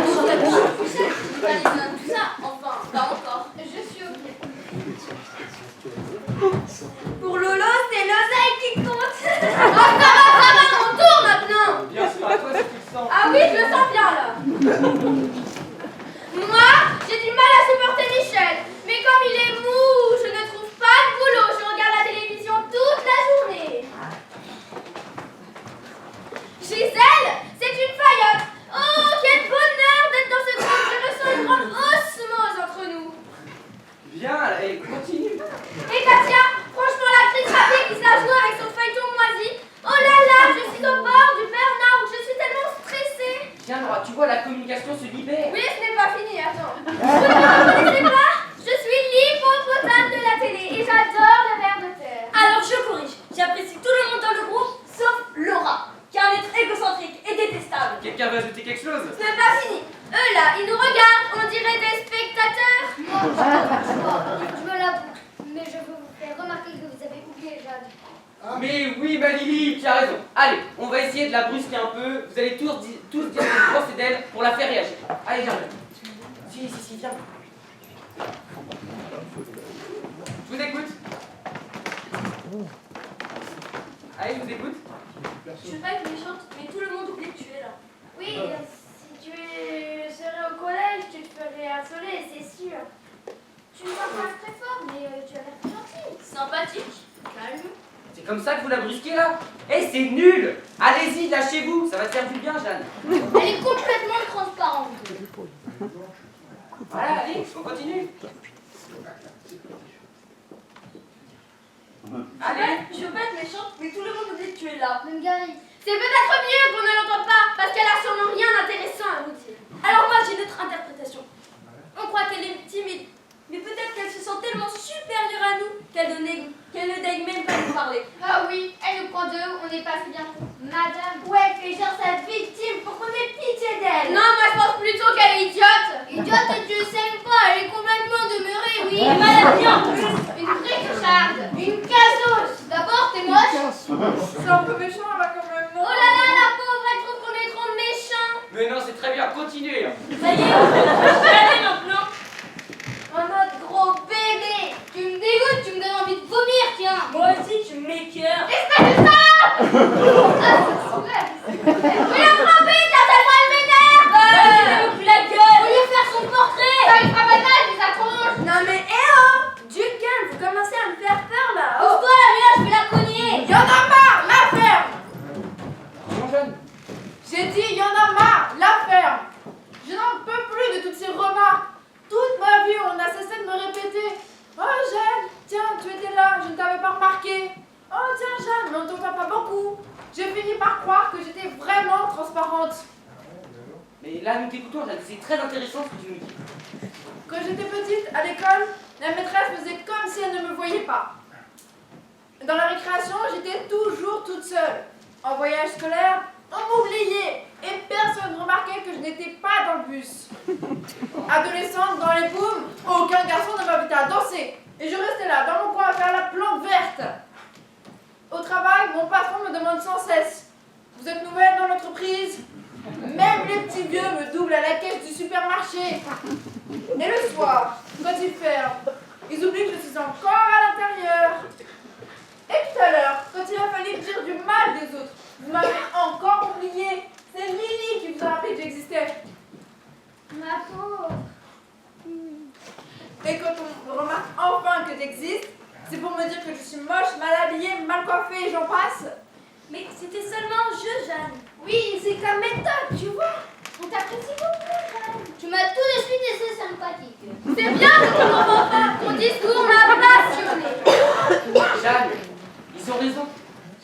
je suis la je pas les uns, tout ça. Enfin, pas encore. je suis au pied. Pour Lolo, c'est l'oseille qui compte. Ça va, on tourne maintenant. Bien sûr, à toi, si tu le sens. Ah oui, je le sens bien, là. Moi, j'ai du mal à supporter Michel. Mais comme il est mou, je ne trouve pas de boulot. Je regarde la télévision toute la journée. Gisèle, c'est une faillotte. Oh, quel bonheur d'être dans ce groupe. Je ressens une grande osmose entre nous. Bien, allez, continue. Et Katia, franchement, l'actrice rapide qui se la joue avec son feuilleton moisi. Oh là là, je suis au bord du burn-out. Je suis tellement stressée. Viens, Laura, tu vois, la communication se libère. Oui, ce n'est pas fini, attends. Vous ne me connaissez pas? Je suis l'hippopotame de la télé et j'adore le ver de terre. Alors je corrige. J'apprécie tout le monde dans le groupe, sauf Laura, qui a un être égocentrique et détestable. Quelqu'un veut ajouter quelque chose? Ce n'est pas fini. Eux là, ils nous regardent, on dirait des spectateurs. Je me l'avoue, mais je veux vous faire remarquer que vous avez oublié Jeanne. Mais oui, ma Lily, tu as raison. Allez, on va essayer de la brusquer un peu. Vous allez tous dire que vous pensez d'elle pour la faire réagir. Allez, viens. Si, viens. Je vous écoute. Allez, je vous écoute. Je suis pas être méchante, mais tout le monde oublie que tu es là. Oui, si tu serais au collège, tu te ferais harceler, c'est sûr. Tu ne parles pas très fort, mais tu as l'air gentil. Sympathique, calme. C'est comme ça que vous la brusquez là? Eh, c'est nul! Allez-y, lâchez-vous, ça va te faire du bien, Jeanne. Elle est complètement transparente. Voilà, allez, on continue. Allez. Je veux pas être méchante, mais tout le monde oublie que tu es là. Même Gary. C'est peut-être mieux qu'on ne l'entende pas, parce qu'elle a sûrement rien d'intéressant à nous dire. Alors moi, j'ai une autre interprétation. On croit qu'elle est timide, mais peut-être qu'elle se sent tellement supérieure à nous qu'elle ne daigne même pas nous parler. Ah oui, elle nous prend de haut, on est passé bientôt. Madame. Ouais, fais genre sa victime pour qu'on ait pitié d'elle. Non, moi je pense plutôt qu'elle est idiote. Idiote, tu le sais pas, elle est complètement demeurée, oui. Et maladie en plus. Une Richarde. Une cassos. D'abord, t'es moche. C'est un peu méchant là quand même. Oh là là, la pauvre, elle trouve qu'on est trop méchants. Mais non, c'est très bien, continuez. Ça y est, on peut aller maintenant. En mode gros bébé. Tu me dégoûtes, tu me donnes envie de vomir, tiens. Moi aussi, tu m'écœures. Espèce de salope. Ah, ça soulève. Oui, la frapper, t'as tellement elle m'énerve. Vas-y, plus la gueule. Au lieu de faire son portrait. Ça lui fera banal, mais ça tronche. Non mais oh, du calme, vous commencez à me faire peur là. Pousse-toi, la nuage, je vais la cogner. Y'en a marre, la ferme. Mon jeune, J'ai fini par croire que j'étais vraiment transparente. Mais là, nous t'écoutons, Jeanne, c'est très intéressant ce que tu nous dis. Quand j'étais petite, à l'école, la maîtresse faisait comme si elle ne me voyait pas. Dans la récréation, j'étais toujours toute seule. En voyage scolaire, on m'oubliait et personne ne remarquait que je n'étais pas dans le bus. Adolescente, dans les booms, aucun garçon ne m'invitait à danser. Et je restais là, dans mon coin, à faire la plante verte. Au travail, mon patron me demande sans cesse: vous êtes nouvelle dans l'entreprise? Même les petits vieux me doublent à la caisse du supermarché. Et le soir, quand ils ferment, ils oublient que je suis encore à l'intérieur. Et tout à l'heure, quand il a fallu dire du mal des autres, vous m'avez encore oublié. C'est Lily qui vous a rappelé que j'existais. Ma pauvre. Et quand on me remarque enfin que j'existe, c'est pour me dire que je suis moche, mal habillée, mal coiffée et j'en passe. Mais c'était seulement un jeu, Jeanne. Oui, c'est ta méthode, tu vois. On t'apprécie beaucoup, Jeanne. Tu m'as tout de suite laissé sympathique. C'est bien que tu comprends pas. Ton discours m'a passionné. Jeanne, ils ont raison.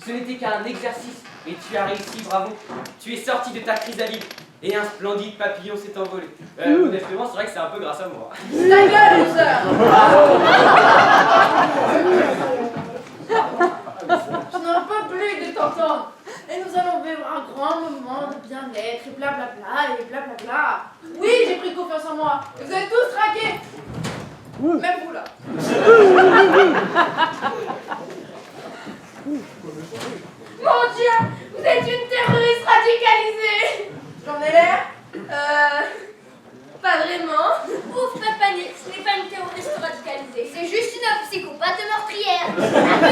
Ce n'était qu'un exercice. Et tu as réussi, bravo. Tu es sorti de ta chrysalide. Et un splendide papillon s'est envolé. Modestement, c'est vrai que c'est un peu grâce à moi. Ta gueule, loser. Je n'en peux plus de t'entendre. Et nous allons vivre un grand moment de bien-être et blablabla et blablabla. Oui, j'ai pris confiance en moi. Et vous êtes tous traqués. Même vous là. Mon Dieu, vous êtes une terroriste radicalisée. J'en ai l'air. Pas vraiment. Ouf, pas de panique, ce n'est pas une terroriste radicalisée. C'est juste une psychopathe meurtrière. Oui,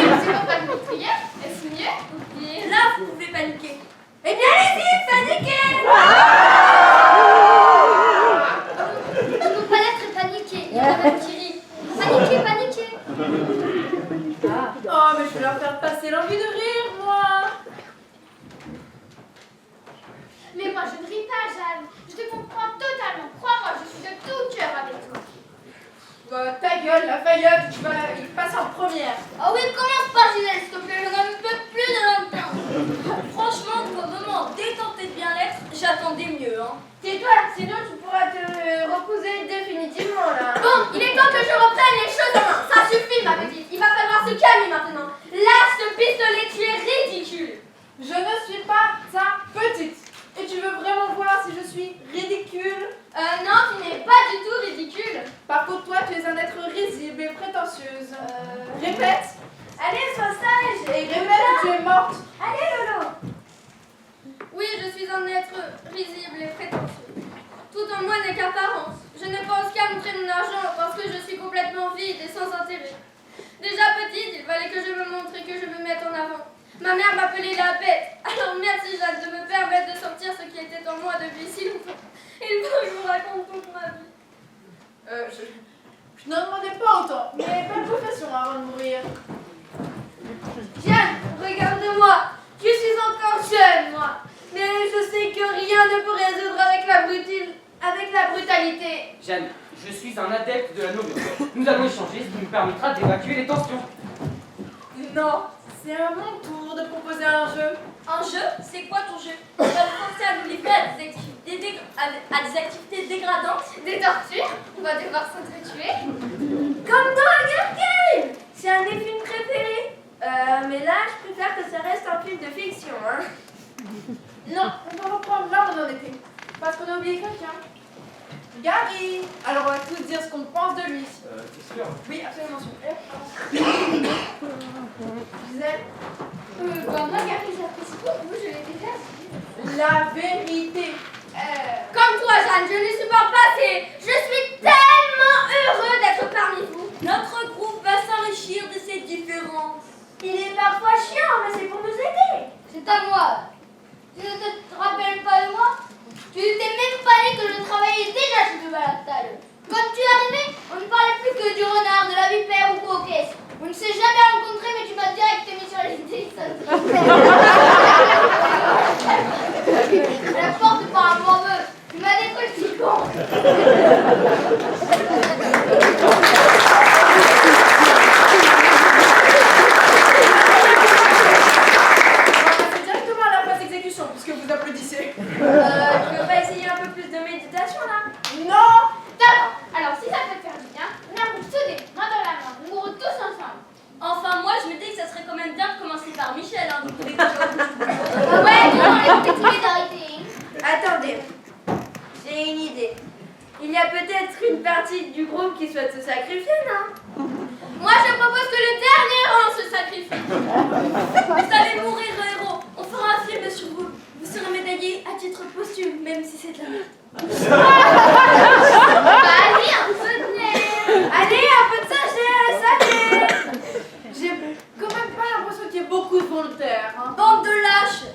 une psychopathe meurtrière. Est-ce mieux? Et là, vous pouvez paniquer. Eh bien, allez-y, paniquez. On ne peut pas l'être paniqué. Il y en a même Thierry. Paniquer, paniquer. Oh, mais je vais leur faire passer l'envie de rire, moi. Mais moi, je ne ris pas, Jeanne. Je te comprends totalement. Crois-moi, je suis de tout cœur avec toi. Bah, ta gueule, la faillotte, il passe en première. Oh oui, commence par Gisèle, s'il te plaît. Je n'en peux plus de l'entendre. Franchement, pour un moment détenté de bien-être, j'attendais mieux, hein. Tais-toi, sinon tu pourras te reposer définitivement, là. Bon, il est temps que je reprenne les choses en main. Ça suffit, ma petite. Il va falloir se calmer maintenant. Lâche ce pistolet, tu es ridicule. Je ne suis pas ta petite. Et tu veux vraiment voir si je suis ridicule? Non, tu n'es pas du tout ridicule. Par contre, toi, tu es un être risible et prétentieuse. Répète. Allez, sois sage. Et répète que tu es morte. Allez, Lolo. Oui, je suis un être risible et prétentieux. Tout en moi n'est qu'apparence. Je ne pense qu'à montrer mon argent parce que je suis complètement vide et sans intérêt. Déjà petite, il fallait que je me montre et que je me mette en avant. Ma mère m'appelait la bête. Alors merci Jeanne de me permettre de sortir ce qui était en moi depuis si longtemps. Il faut que je vous raconte toute ma vie. Je n'en demandais pas autant, mais pas de profession avant de mourir. Jeanne, regarde-moi. Je suis encore jeune, moi. Mais je sais que rien ne peut résoudre avec la brutalité. Jeanne, je suis un adepte de la noblesse. Nous allons échanger, ce qui nous permettra d'évacuer les tensions. Non, c'est à mon tour de proposer un jeu. Un jeu? C'est quoi ton jeu? Tu vas me forcer à nous livrer à des activités dégradantes? Des tortures. On va devoir s'entretuer. Comme dans Hunger Games! C'est un des films préférés. Mais là, je préfère que ça reste un film de fiction, hein. Non, on va reprendre là où on en était. Parce qu'on a oublié quelqu'un. Gary. Alors on va tous dire ce qu'on pense de lui. C'est sûr. Oui, absolument sûr. Gisèle. Moi, Gary, j'apprécie beaucoup. Je l'ai déjà dit. La vérité. Comme toi, Jeanne, je ne supporte pas Je suis tellement heureux d'être parmi vous. Notre groupe va s'enrichir de ces différences. Il est parfois chiant, mais c'est pour nous aider. C'est à moi. Tu ne te rappelles pas de moi? Tu n'étais même pas né que je travaillais déjà chez de Balactal. Quand tu es arrivé, on ne parlait plus que du renard, de la vipère ou quoi aux caisses. On ne s'est jamais rencontrés, mais tu m'as direct mis sur les idées. La porte par un morveux. Tu m'as détruit le petit con. On va passer directement partie du groupe qui souhaite se sacrifier, non? Moi, je propose que le dernier rang se sacrifie. Vous allez mourir, héros. On fera un film sur vous. Vous serez médaillé à titre posthume, même si c'est de la merde. Allez, un peu de nerfs. Allez, un peu de sagesse, allez! J'ai quand même pas l'impression qu'il y ait beaucoup de volontaires. Hein. Bande de lâches.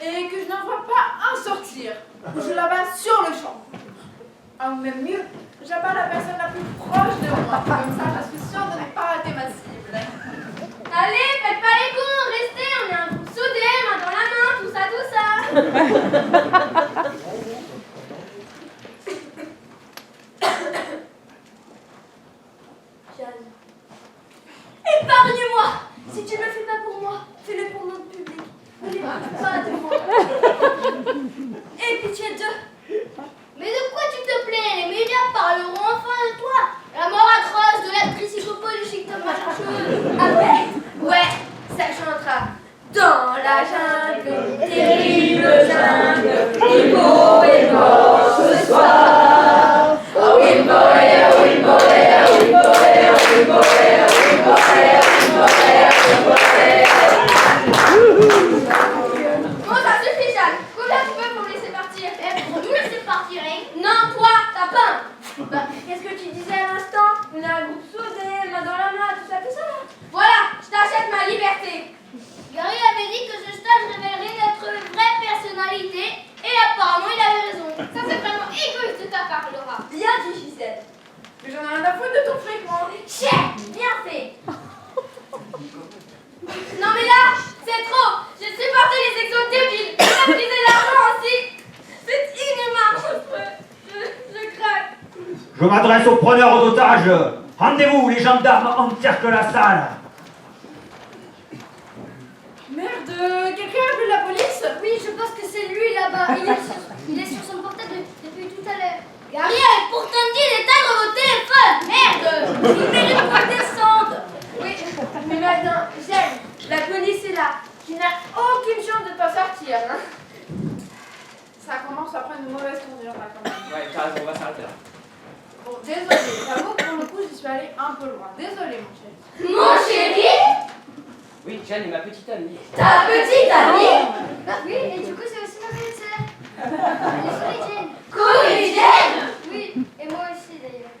Et que je n'en vois pas un sortir. Je l'abats sur le champ. Ah, ou même mieux, j'abats la personne la plus proche de moi. Comme ça, je suis sûre de ne pas rater ma cible. Allez, faites pas les cons, restez, on est un groupe soudé, main dans la main, tout ça. Jeanne. Épargne-moi. Si tu ne le fais pas pour moi, fais-le pour notre public. Ne l'écoute pas de moi. Aie pitié d'eux. Mais de quoi tu te plains? Les médias parleront enfin de toi. La mort atroce de l'actrice psychopathique de ma chercheuse. Ah ouais, ça chantera. Dans la jungle, terrible jungle, Wimbo est mort ce soir. Oh Wimbo est, oh Wimbo est, oh Wimbo est, oh Wimbo est, oh Wimbo est, oh Wimbo est, oh Wimbo est. Bon, ça suffit, Jeanne. Combien tu veux pour me laisser partir? Pour nous laisser partir, hein? Non, toi, t'as pas. Bah, qu'est-ce que tu disais à l'instant? On a un groupe soudé, main dans la main, tout ça là. Voilà, je t'achète ma liberté. Gary avait dit que ce stage révélerait notre vraie personnalité et apparemment il avait raison. Ça c'est vraiment égoïste de ta part, Laura. Bien dit, Gisèle. Mais j'en ai rien à foutre de ton fric, moi. Chef, bien fait. Non mais là, c'est trop. J'ai supporté les exos débiles. Tu m'as brisé l'argent aussi. C'est inhumain. Je craque. Je m'adresse aux preneurs d'otages. Rendez-vous, les gendarmes encerclent la salle. Merde, quelqu'un a appelé la police? Oui, je pense que c'est lui là-bas. Il est sur son portable depuis tout à l'heure. Gary avait pourtant dit d'éteindre vos téléphones. Merde. Il mérite qu'on descende. Oui, mais maintenant, Jeanne, la police est là. Tu n'as aucune chance de t'en sortir, hein. Ça commence à prendre une mauvaise tournure là quand même. Ouais, t'as raison, on va s'arrêter là. Bon, désolé, j'avoue que pour le coup, j'y suis allée un peu loin. Désolé, mon chéri. Mon chéri, Oui, Jeanne est ma petite amie. ta petite amie, Oui, et du coup c'est aussi ma petite sœur. Elle est comédienne. comédienne. Oui, et moi aussi d'ailleurs.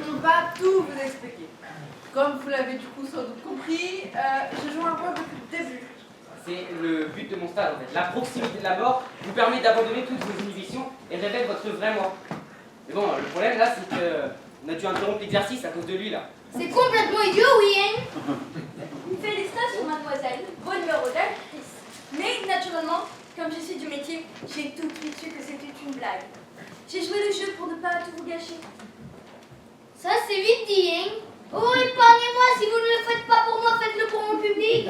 On va tout vous expliquer. Comme vous l'avez du coup sans doute compris, je joue un rôle depuis le début. C'est le but de mon stage en fait. La proximité de la mort vous permet d'abandonner toutes vos inhibitions et révèle votre vrai moi. Mais bon, le problème là, c'est qu'on a dû interrompre l'exercice à cause de lui là. C'est complètement idiot, oui, hein? Félicitations, mademoiselle. Beau numéro d'actrice. Mais naturellement, comme je suis du métier, j'ai tout de suite su que c'était une blague. J'ai joué le jeu pour ne pas tout vous gâcher. Ça c'est vite dit, hein? Oh, épargnez-moi, si vous ne le faites pas pour moi, faites-le pour mon public.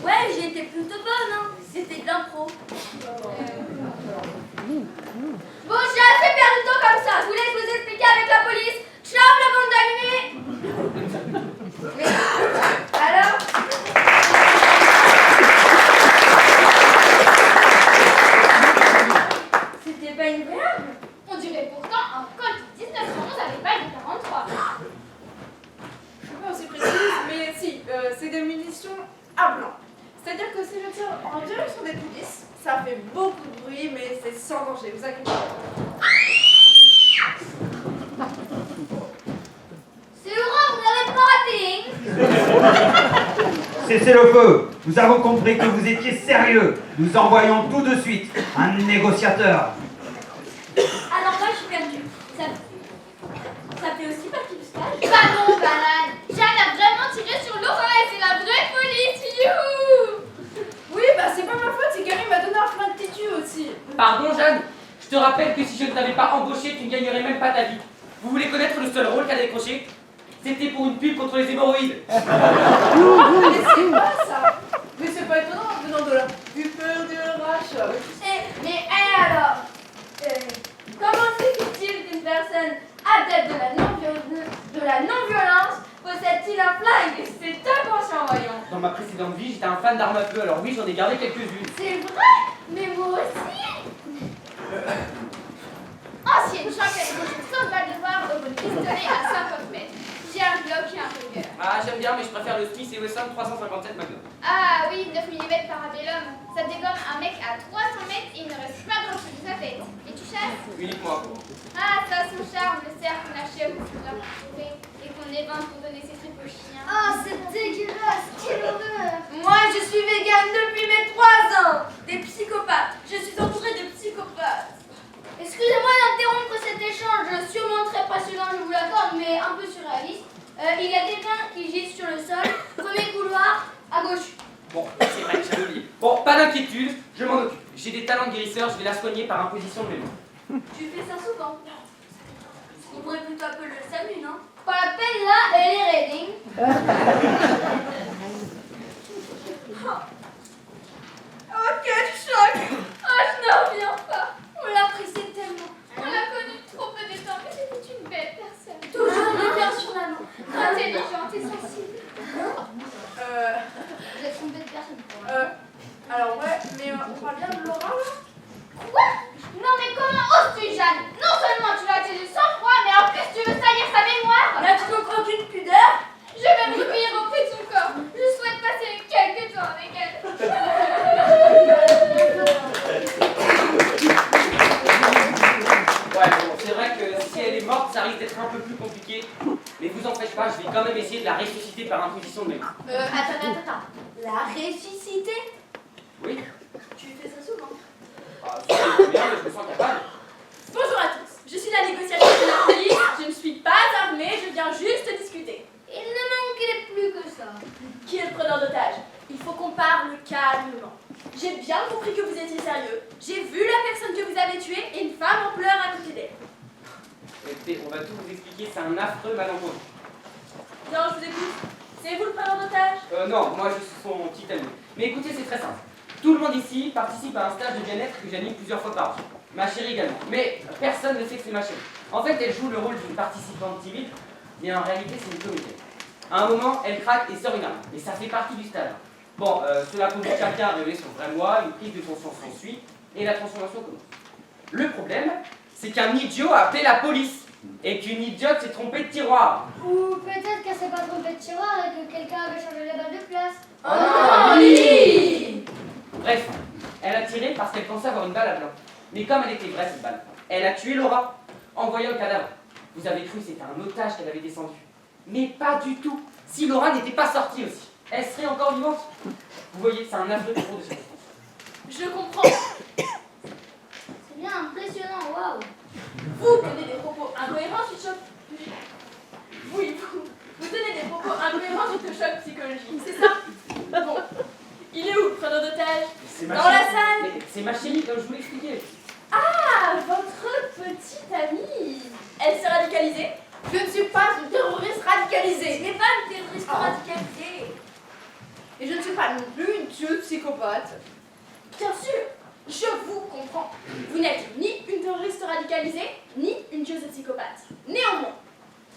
Ouais, j'ai été plutôt bonne, hein. C'était de l'impro. Bon, j'ai assez perdu de temps comme ça. Je vous laisse vous expliquer avec la police. Ciao, la bande d'animés. Mais alors, c'était pas une vraie arme? On dirait pourtant un Colt 1911 avec balle de 43. Je suis pas aussi précise, mais si, c'est des munitions à blanc. C'est-à-dire que si je tire en direction des polices, ça fait beaucoup de bruit, mais c'est sans danger, vous inquiétez pas. C'est Laura, vous n'avez pas raté, hein? Cessez le feu. Nous avons compris que vous étiez sérieux. Nous envoyons tout de suite un négociateur. Alors là, je suis perdue. Ça fait aussi partie du stage. Bah non, banane. Jeanne a vraiment tiré sur Laura et c'est la vraie police, youhou! Oui, bah c'est pas ma faute, c'est Gary m'a donné un frein de têtu aussi. Pardon Jeanne, je te rappelle que si je ne t'avais pas embauché, tu ne gagnerais même pas ta vie. Vous voulez connaître le seul rôle qu'elle a décroché? C'était pour une pub contre les hémorroïdes. Mais c'est pas ça. Mais c'est pas étonnant venant de là. Du peur du RH. Mais alors, comment se fait-il qu'une personne adepte de la non-violence possède a-t-il un flingue? C'est inconscient, voyons. Dans ma précédente vie, j'étais un fan d'armes à feu, alors oui, j'en ai gardé quelques-unes. C'est vrai? Mais moi aussi. Ancienne championne de jeu sans balle de barre au pistolet à 50 mètres. J'ai un Glock et un Ruger. Ah, j'aime bien, mais je préfère le Smith & Wesson 357 Magnum. Ah oui, 9 mm parabellum. Ça dégomme un mec à 300 mètres et il ne reste pas grand chose de sa tête. Et tu chasses? Uniquement. Ah, ça a son charme, le cerf qu'on achève pour la trouver et qu'on évente pour donner ses tripes aux chiens. Oh, c'est dégueulasse. Quelle horreur. Moi, je suis végane depuis mes 3 ans. Des psychopathes. Je suis entourée de psychopathes. Excusez-moi d'interrompre cet échange sûrement très passionnant, je vous l'accorde, mais un peu surréaliste. Il y a des mains qui gisent sur le sol. Premier couloir, à gauche. Bon, c'est vrai, j'avais oublié. Bon, pas d'inquiétude, je m'en occupe. J'ai des talents de guérisseur, je vais la soigner par imposition de mes mains. Tu fais ça souvent. On pourrait plutôt appeler le SAMU, non? Pas la peine là, elle est Redding. Oh, quel choc! Ah, je n'en reviens pas. On l'appréciait tellement. On l'a connue trop peu de temps, mais c'était une belle personne. Toujours le cœur sur la main. Intelligente et sensible. Vous êtes une belle personne pour moi. Alors ouais, mais on parle bien de Laura là? Quoi? Non mais comment oses-tu, Jeanne? Non seulement tu l'as été de sang-froid, mais en plus tu veux salir sa mémoire. N'as-tu donc aucune pudeur? Je vais me recueillir auprès de son corps. Je souhaite passer quelques temps avec elle. Ouais, bon, c'est vrai que si elle est morte, ça risque d'être un peu plus compliqué. Mais vous en faites pas, je vais quand même essayer de la ressusciter par imposition de mes mains. Attends. La ressusciter? Oui? Tu fais ça souvent. Ah, c'est bien, mais je me sens capable. Bonjour à tous. Je suis la négociatrice de la police. Je ne suis pas armée, je viens juste discuter. Il ne manquait plus que ça. Qui est le preneur d'otage? Il faut qu'on parle calmement. J'ai bien compris que vous étiez sérieux. J'ai vu la personne que vous avez tuée et une femme en pleurs à côté d'elle. Écoutez, on va tout vous expliquer, c'est un affreux malentendu. Bien, je vous écoute. C'est vous le preneur d'otage? Non, moi je suis son petit ami. Mais écoutez, c'est très simple. Tout le monde ici participe à un stage de bien-être que j'anime plusieurs fois par an. Ma chérie également. Mais personne ne sait que c'est ma chérie. En fait, elle joue le rôle d'une participante timide, mais en réalité, c'est une comédienne. À un moment, elle craque et sort une arme. Et ça fait partie du stage. Bon, cela conduit chacun à révéler son vrai moi, une prise de conscience s'ensuit, et la transformation commence. Le problème, c'est qu'un idiot a appelé la police, et qu'une idiote s'est trompée de tiroir. Ou peut-être qu'elle s'est pas trompée de tiroir et que quelqu'un avait changé les balles de place. Oh non, oui. Bref, elle a tiré parce qu'elle pensait avoir une balle à blanc. Mais comme elle était vraie cette balle, elle a tué Laura en voyant le cadavre. Vous avez cru que c'était un otage qu'elle avait descendu. Mais pas du tout. Si Laura n'était pas sortie aussi, elle serait encore vivante. Vous voyez, c'est un affreux concours de circonstances. Je comprends. C'est bien impressionnant, waouh. Vous tenez des propos incohérents suite choc. Oui, vous tenez des propos incohérents suite au choc psychologique, c'est ça? Bon. Il est où le preneur d'otage? C'est ma Dans la chérie. salle. Mais c'est ma chérie, comme je vous l'expliquais. Ah, votre petite amie. Elle s'est radicalisée? Je ne suis pas une terroriste radicalisée. Ce n'est pas une terroriste radicalisée. Et je ne suis pas non plus une tueuse psychopathe. Bien sûr, je vous comprends. Vous n'êtes ni une terroriste radicalisée, ni une tueuse psychopathe. Néanmoins,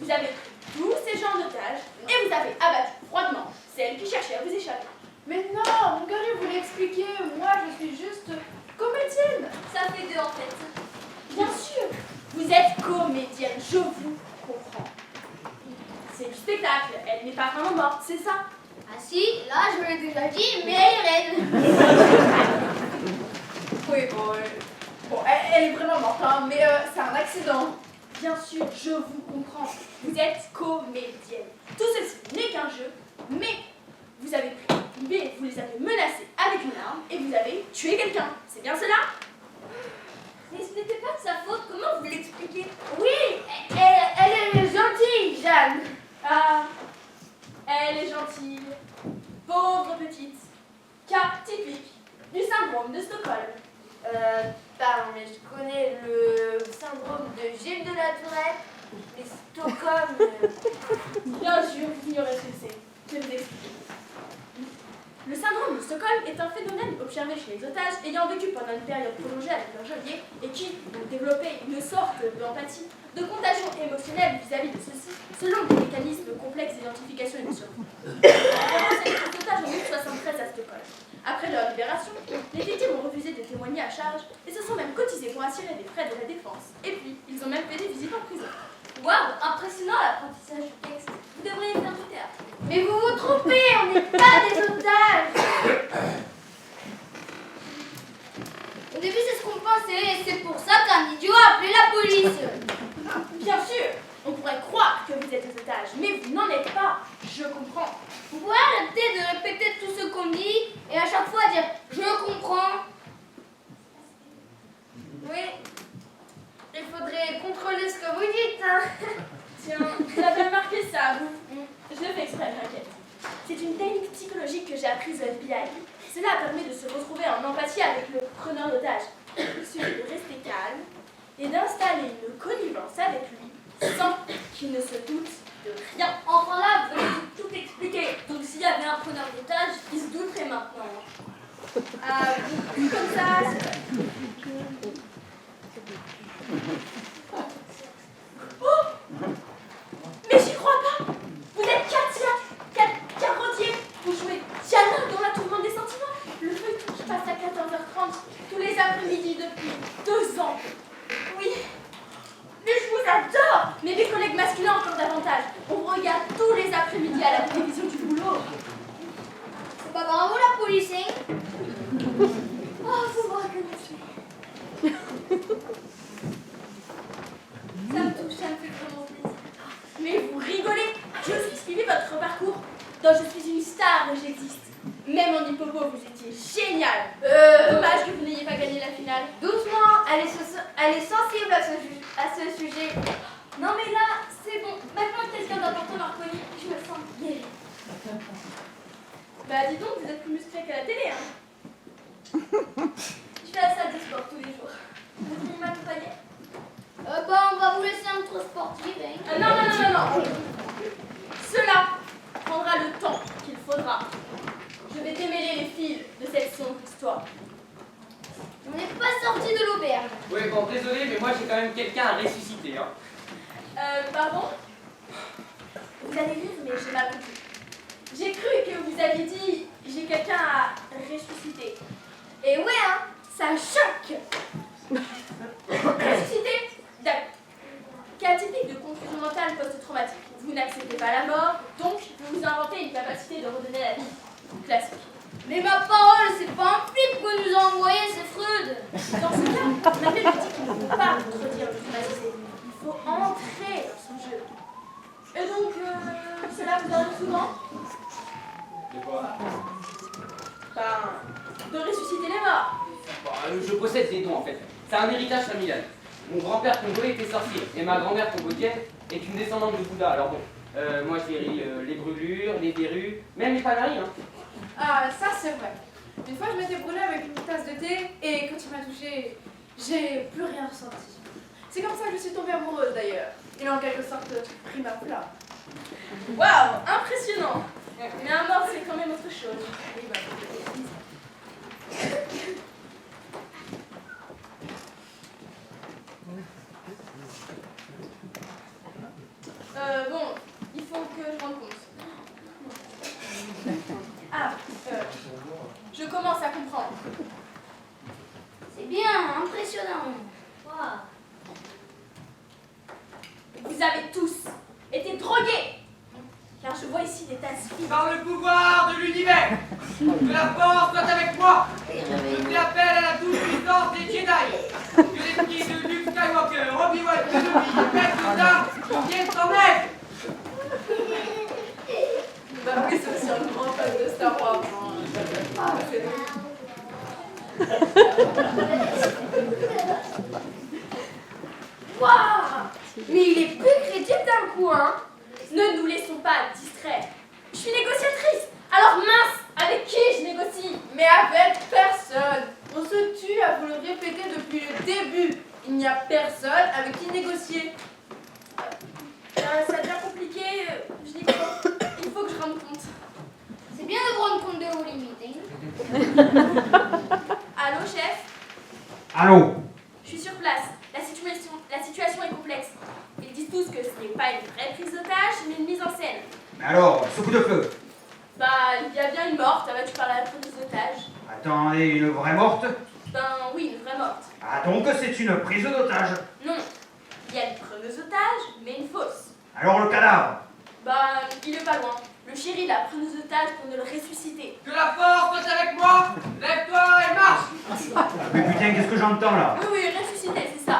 vous avez pris tous ces gens en otage et vous avez abattu froidement celle qui cherchait à vous échapper. Mais non, mon gars, je voulais expliquer. Moi, je suis juste comédienne. Ça fait deux en fait. Bien sûr, vous êtes comédienne, je vous comprends. C'est du spectacle, elle n'est pas vraiment morte, c'est ça? Ah si, là je vous l'ai déjà dit, mais elle est raide. Oui, bon, elle est vraiment morte, hein, mais c'est un accident. Bien sûr, je vous comprends. Vous êtes comédienne. Tout ceci n'est qu'un jeu, mais vous les avez menacés avec une arme et vous avez tué quelqu'un. C'est bien cela? Mais ce n'était pas de sa faute, comment vous l'expliquez? Oui, Elle est gentille, Jeanne. ah, elle est gentille. Pauvre petite. Cas typique du syndrome de Stockholm. Pardon, mais je connais le syndrome de Gilles de la Tourette, mais Stockholm. Bien sûr, vous ignorez ce que c'est. Je vais vous expliquer. Le syndrome de Stockholm est un phénomène observé chez les otages ayant vécu pendant une période prolongée avec leur geôlier et qui ont développé une sorte d'empathie, de contagion émotionnelle vis-à-vis de ceux-ci, selon des mécanismes complexes d'identification et de survie. Les otages en 1973 à Stockholm. Après leur libération, les victimes ont refusé de témoigner à charge et se sont même cotisés pour assurer les frais de la défense. Et puis, ils ont même fait des visites en prison. Waouh, impressionnant l'apprentissage du texte. Vous devriez faire du théâtre. Mais vous vous trompez, on n'est pas des otages. Au début, c'est ce qu'on pensait, et c'est pour ça qu'un idiot a appelé la police. Bien sûr, on pourrait croire que vous êtes des otages, mais vous n'en êtes pas. Je comprends. Vous pouvez arrêter de répéter tout ce qu'on dit et à chaque fois dire « je comprends ». Oui, il faudrait contrôler ce que vous dites, hein. Tiens, vous avez remarqué ça, vous? Je le fais exprès, t'inquiète. C'est une technique psychologique que j'ai apprise au FBI. Cela permet de se retrouver en empathie avec le preneur d'otage. Il suffit de rester calme et d'installer une connivence avec lui sans qu'il ne se doute de rien. Enfin là, vous avez tout expliqué. Donc s'il y avait un preneur d'otage, il se douterait maintenant. Ah, comme ça, oh! Mais j'y crois pas! Vous êtes Carodier! Vous jouez Diana dans la tourmente des sentiments! Le feuilleton qui passe à 14h30 tous les après-midi depuis 2 ans! Oui! Mais je vous adore! Mais mes collègues masculins encore davantage! On vous regarde tous les après-midi à la télévision du boulot! C'est pas bravo la police, hein? Oh, vous me reconnaissez. Ça me touche, ça me fait vraiment plaisir. Mais vous rigolez! Je suis suivi votre parcours. Donc je suis une star et j'existe. Même en hippopo, vous étiez génial. Dommage que vous n'ayez pas gagné la finale. Doucement, elle est sensible à ce sujet. Non mais là, c'est bon. Maintenant que quelqu'un d'important m'a reconnu, je me sens guérie. Bah dis donc, vous êtes plus musclé qu'à la télé, hein. Je vais à la salle de sport tous les jours. Vous voulez m'accompagner? Bah on va vous laisser un trop sportif, hein. Non. Cela prendra le temps qu'il faudra. Je vais démêler les fils de cette sombre histoire. On n'est pas sorti de l'auberge. Oui, bon, désolé, mais moi j'ai quand même quelqu'un à ressusciter. Hein. Pardon? Vous allez rire, mais j'ai mal compris. J'ai cru que vous aviez dit j'ai quelqu'un à ressusciter. Et ouais, hein, ça choque. Ressusciter? D'accord. Cas typique de confusion mentale post-traumatique. Vous n'acceptez pas la mort, donc vous vous inventez une capacité de redonner la vie. Classique. Mais ma parole, c'est pas un flic que nous a envoyé, c'est Freud. Dans ce cas, on appelle le dit qu'il ne faut pas contredire le traumatisé. Il faut entrer dans son jeu. Et donc, cela vous arrive souvent? De quoi? De ressusciter les morts. Bah, je possède des dons en fait. C'est un héritage familial. Mon grand-père congolais était sorcier et ma grand-mère congolienne est une descendante de Bouddha. Alors bon, moi je guéris les brûlures, les verrues, même les panaries. Hein. Ah, ça c'est vrai. Une fois, je m'étais brûlée avec une tasse de thé et quand il m'a touchée, j'ai plus rien ressenti. C'est comme ça que je suis tombée amoureuse d'ailleurs. Il a en quelque sorte pris ma place. Waouh, impressionnant. Mais un mort, c'est quand même autre chose. Oui, bah, bon, il faut que je rende compte. Ah, je commence à comprendre. C'est bien, impressionnant. Waouh. Vous avez tous été drogués. Car je vois ici des tasses vides. Par le pouvoir de l'univers, que la force soit avec moi. Je fais appel à la douce puissance des Jedi. Que l'esprit de Luke Skywalker, Obi-Wan Kenobi et Maître Yoda viennent en aide. Bah oui, c'est aussi un grand fan de Star Wars. Ah, c'est waouh! Mais il est plus crédible d'un coup, hein? Ne nous laissons pas distraire. Je suis négociatrice. Alors mince, avec qui je négocie? Mais avec personne. On se tue à vous le répéter depuis le début. Il n'y a personne avec qui négocier. Ça devient compliqué. Je dis quoi? Il faut que je rende compte. C'est bien de prendre compte de vos limites, hein. Allô, chef? Allô? Je suis sur place. La situation est complexe. Ils disent tous que ce n'est pas une vraie prise d'otage, mais une mise en scène. Mais alors, ce coup de feu? Bah, il y a bien une morte, tu parles à la prise d'otage. Attendez, une vraie morte? Ben oui, une vraie morte. Ah, donc c'est une prise d'otage. Non, il y a une preneuse otage, mais une fausse. Alors le cadavre? Bah, il est pas loin. Le chéri l'a preneuse otage pour ne le ressusciter. Que la force soit avec moi. Lève-toi et marche. Mais putain, qu'est-ce que j'entends là? Oui, oui, ressusciter, c'est ça.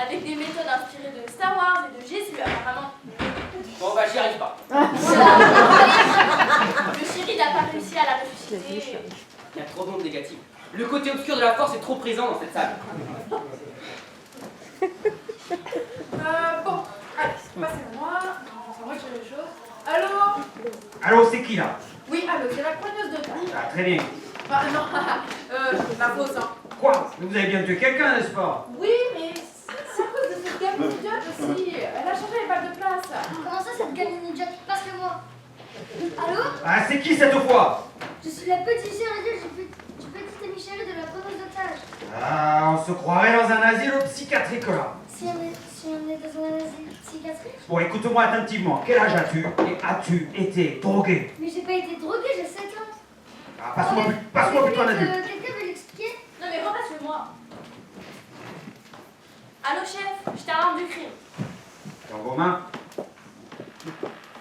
Avec des méthodes inspirées de Star Wars et de Jésus, apparemment. Bon bah j'y arrive pas. Le chéri n'a pas réussi à la ressusciter. Il y a trop d'ondes négatives. Le côté obscur de la force est trop présent dans cette salle. Bon, allez, passez-moi. Non, c'est moi qui fais les choses. Allô? Allô, c'est qui là? Oui, allô, c'est la preneuse d'otage. Ah, très bien. Ah, non, la fausse, hein. Quoi? Mais vous avez bien tué quelqu'un, n'est-ce pas? Oui, mais c'est à cause de cette gamine idiote aussi. Elle a changé les balles de place. Comment ça, cette gamine idiote? Passe-le-moi. Allô? Ah, c'est qui cette fois? Je suis la petite chérie du petit ami chéri de la preneuse d'otage. Ah, on se croirait dans un asile psychiatrique là. Si on est dans un asile psychiatrique. Bon, écoute-moi attentivement. Quel âge as-tu? Et as-tu été drogué? Mais j'ai pas été droguée, j'ai 7 ans. Ah, passe-moi plutôt un adulte. Quelqu'un veut l'expliquer? Non, mais repasse-le-moi. Allô, chef, j'étais à l'arme du crime. Dans vos mains?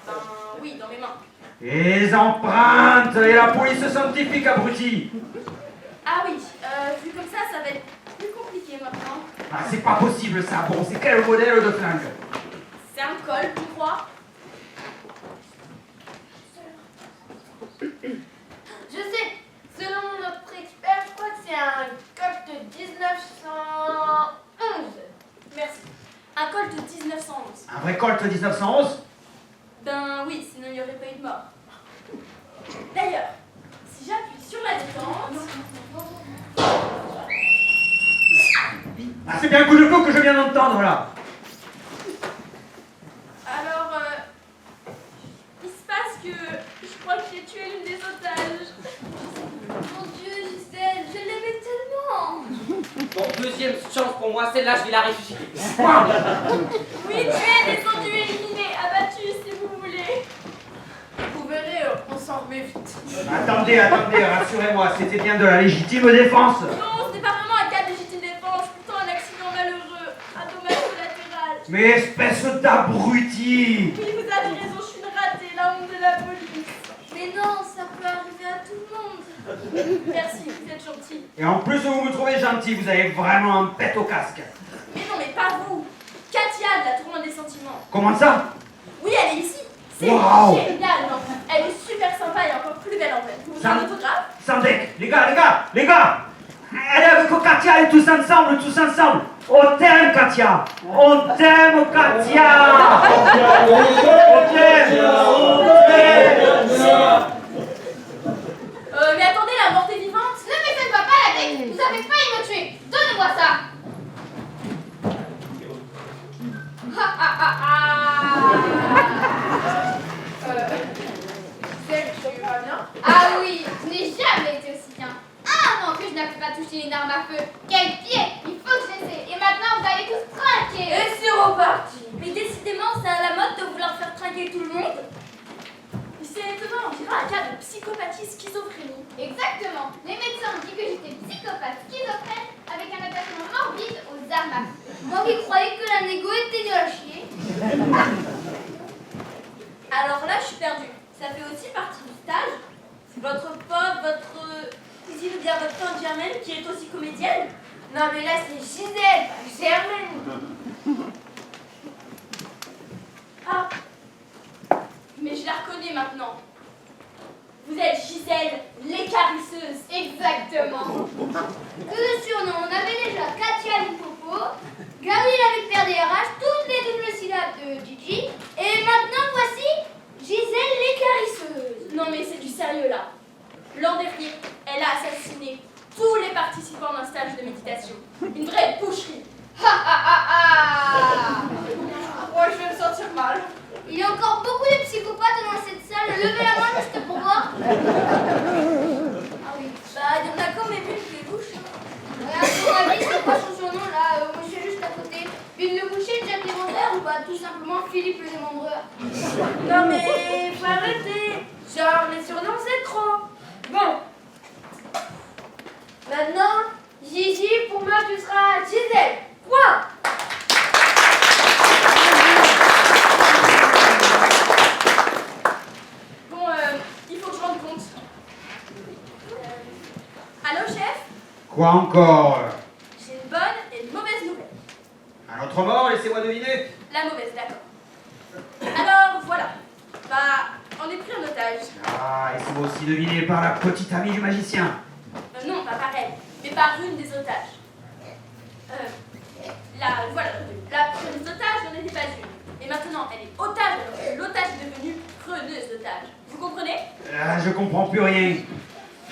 Ben oui, dans mes mains. Les empreintes et la police scientifique, abruti. Ah oui, vu comme ça va être plus compliqué maintenant. Ah, c'est pas possible ça. Bon, c'est quel modèle de flingue? C'est un col, tu crois? Je sais, selon notre expert, je crois que c'est un Colt de 1911. Merci. Un col de 1911. Un vrai Colt 1911? Ben oui, sinon il n'y aurait pas eu de mort. D'ailleurs, si j'appuie sur la détente... Ah, c'est bien un coup de feu que je viens d'entendre là. Alors, il se passe que je crois que j'ai tué l'une des otages. Mon Dieu, Gisèle, je l'aimais tellement. Bon, deuxième chance pour moi, celle-là je vais la ressusciter. Oui, tué, descendu, éliminé, abattu si vous voulez. Vous verrez, on s'en remet vite. Attendez, rassurez-moi, c'était bien de la légitime défense. Non, ce n'est pas vraiment un cas de légitime défense, plutôt un accident malheureux, un dommage collatéral. Mais espèce d'abruti! Oui, vous avez raison, je suis une ratée, la honte de la police. Mais non, ça peut arriver à tout le monde. Merci, vous êtes gentil. Et en plus vous me trouvez gentil, vous avez vraiment un pet au casque. Mais non, mais pas vous. Katia de la Tourmente des Sentiments. Comment ça? Oui, elle est ici. C'est Wow. génial, non? Elle est super sympa et encore plus belle en fait. Vous voulez un autographe? Sandek, les gars! Allez avec Katia et tous ensemble! On t'aime Katia! On t'aime Katia! On t'aime! Mais attendez, la morte est vivante. Ne me faites pas la tête. Vous avez failli me tuer. Donnez-moi ça. Ha ha ha ha. Tu vas bien? Ah oui, je n'ai jamais été aussi bien. Ah non, que je n'avais pas touché une arme à feu. Quel pied. Il faut que j'essaie. Et maintenant, vous allez tous trinquer. Et c'est reparti. Mais décidément, c'est à la mode de vouloir faire trinquer tout le monde. C'est étonnant, on dirait un cas de psychopathie schizophrénie. Exactement. Les médecins ont dit que j'étais psychopathe schizophrène avec un attachement morbide aux armes à feu. Moi qui croyais que la négo était nulle à chier. Alors là, je suis perdue. Ça fait aussi partie du stage. C'est votre pote, votre cousine ou bien votre tante Germaine qui est aussi comédienne. Non, mais là, c'est Gisèle, pas Germaine. Ah, mais je la reconnais maintenant. Vous êtes Gisèle, l'écarisseuse. Exactement. Que de surnom, on avait déjà Katia Limpopo, Gabriel avec Père DRH, toutes les doubles syllabes de Gigi, et maintenant voici Gisèle l'écarisseuse. Non mais c'est du sérieux là. L'an dernier, elle a assassiné tous les participants d'un stage de méditation. Une vraie boucherie. Ha ha ha ha. Moi, je vais me sentir mal. Il y a encore beaucoup de psychopathes dans cette salle, levez la main juste pour voir. Ah oui. Bah le boucher, Jack l'éventreur ou pas tout simplement Philippe le démembreur? Non mais faut arrêter. Genre les surnoms c'est trop. Bon. Maintenant, Gigi, pour moi tu seras Gisèle. Point. Bon, il faut que je rende compte. Allô, chef? Quoi encore? J'ai une bonne et une mauvaise nouvelle. Un autre mort, laissez-moi deviner. La mauvaise, d'accord. Alors, voilà. Bah, on est pris en otage. Ah, laissez-moi aussi deviner par la petite amie du magicien. Non, pas pareil, mais par une des otages. Voilà, la preneuse d'otage n'en était pas une. Et maintenant, elle est otage alors que l'otage est devenue preneuse d'otage. Vous comprenez? Ah, je comprends plus rien.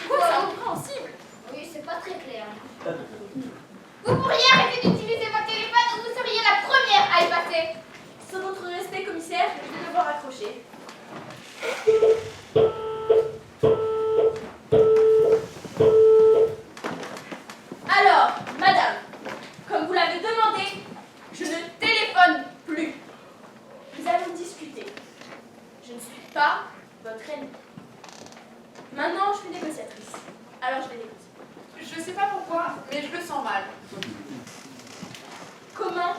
Quoi, c'est incompréhensible. Oui, c'est pas très clair. Vous pourriez arrêter d'utiliser votre téléphone ou vous seriez la première à y passer. Sur votre respect, commissaire, je vais devoir accrocher. Alors, madame, comme vous l'avez demandé, je ne téléphone plus. Nous allons discuter. Je ne suis pas votre ennemie. Maintenant, je suis négociatrice. Alors, je vais négocier. Je sais pas pourquoi, mais je le sens mal. Comment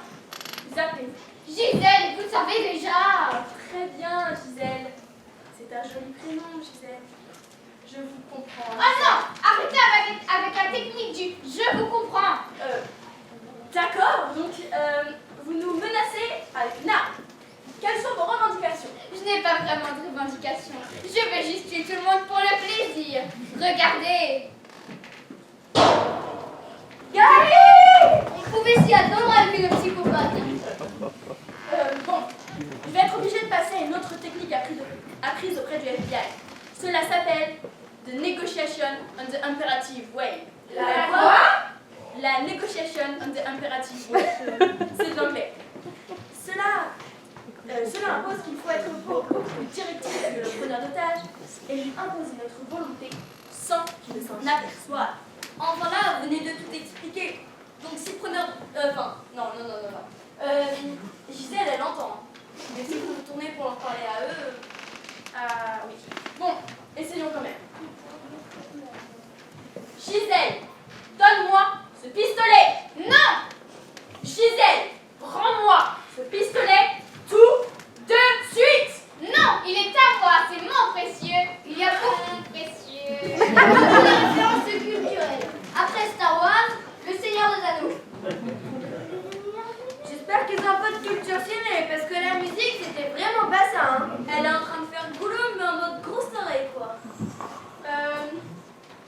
vous appelez-vous? Gisèle, vous le savez déjà. Très bien, Gisèle. C'est un joli prénom, Gisèle. Je vous comprends. Oh non, arrêtez avec la technique du « je vous comprends ». D'accord, donc vous nous menacez avec une arme. Quelles sont vos revendications? Je n'ai pas vraiment de revendication. Je veux juste tuer tout le monde pour le plaisir. Regardez. Gary! On pouvait s'y attendre avec une psychopathe. Bon, je vais être obligée de passer à une autre technique apprise auprès du FBI. Cela s'appelle the negotiation on the imperative way. La quoi? La negotiation on the imperative way. C'est de l'anglais. Cela impose qu'il faut être beaucoup plus directif que le preneur d'otage et lui imposer notre volonté sans qu'il ne s'en aperçoive. Enfin là, vous venez de tout expliquer. Donc si preneur... non. Gisèle, elle entend. Mais si vous vous tournez pour en parler à eux... Ah oui. Bon, essayons quand même. Gisèle, donne-moi ce pistolet. Non. Gisèle, rends-moi ce pistolet tout de suite. Non, il est à moi, c'est mon précieux. Il y a beaucoup de précieux. Une référence culturelle. Après Star Wars, le Seigneur des Anneaux. J'espère qu'ils ont un peu de culture ciné, parce que la musique c'était vraiment pas ça, hein. Elle est en train de faire le boulot, mais en mode grosse oreille, quoi.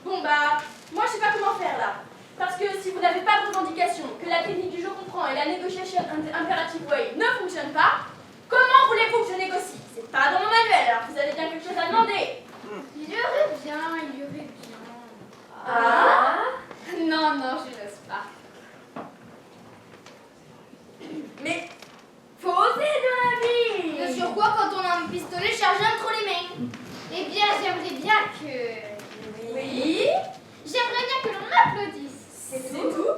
Bon bah, moi je sais pas comment faire là. Parce que si vous n'avez pas de revendication, que la technique du jeu comprend et la négociation imperative way ne fonctionne pas, comment voulez-vous que je négocie? C'est pas dans mon manuel, alors vous avez bien quelque chose à demander. Il y aurait bien. Ah? Non, je n'ose pas. Mais faut oser dans la vie. Mais sur quoi quand on a un pistolet chargé entre les mains? Eh bien, j'aimerais bien que... Oui. J'aimerais bien que l'on m'applaudisse. C'est tout.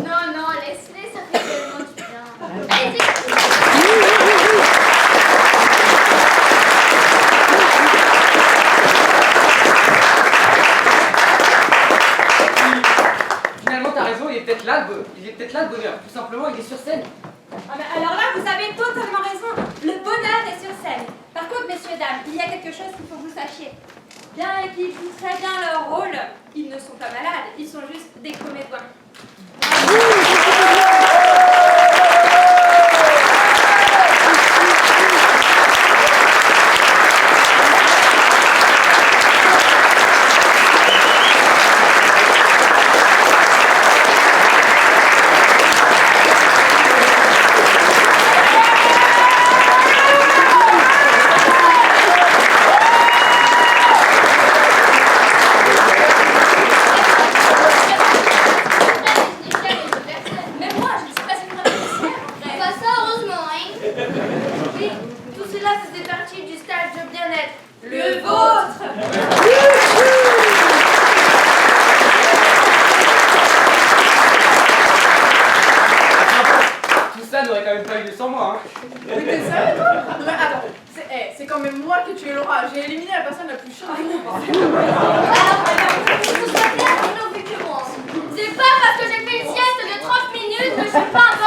Non, laisse-les, ça fait tellement du bien. Allez-y. Finalement, t'as raison, il est peut-être là le bonheur. Tout simplement, il est sur scène. Ah mais alors là, vous avez totalement raison. Le bonheur est sur scène. Par contre, messieurs, dames, il y a quelque chose qu'il faut que vous sachiez. Bien qu'ils jouent très bien leur rôle, ils ne sont pas malades, ils sont juste des comédiens. faisait partie du stage de bien-être. Le vôtre. Tout ça n'aurait quand même pas eu lieu sans moi, hein. Oui, t'es sérieux, toi? Non, mais attends, c'est quand même moi qui ai tué Laura. J'ai éliminé la personne la plus chaude du groupe. Alors, que ce soit clair, ils n'ont vu que moi. C'est pas parce que j'ai fait une sieste de 30 minutes que je suis pas important.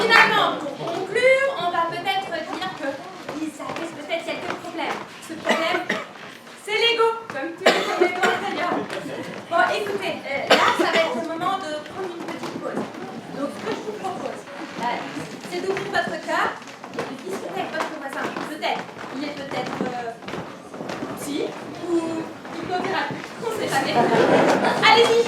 Finalement, pour conclure, on va peut-être dire que ça pose peut-être quelques problèmes. Ce problème, c'est l'ego, comme tous les problèmes antérieurs. Bon, écoutez, là, ça va être le moment de prendre une petite pause. Donc, ce que je vous propose, c'est d'ouvrir votre cœur et de discuter avec votre voisin. Peut-être, il est peut-être petit ou hypovirateur, on sait jamais. Allez-y,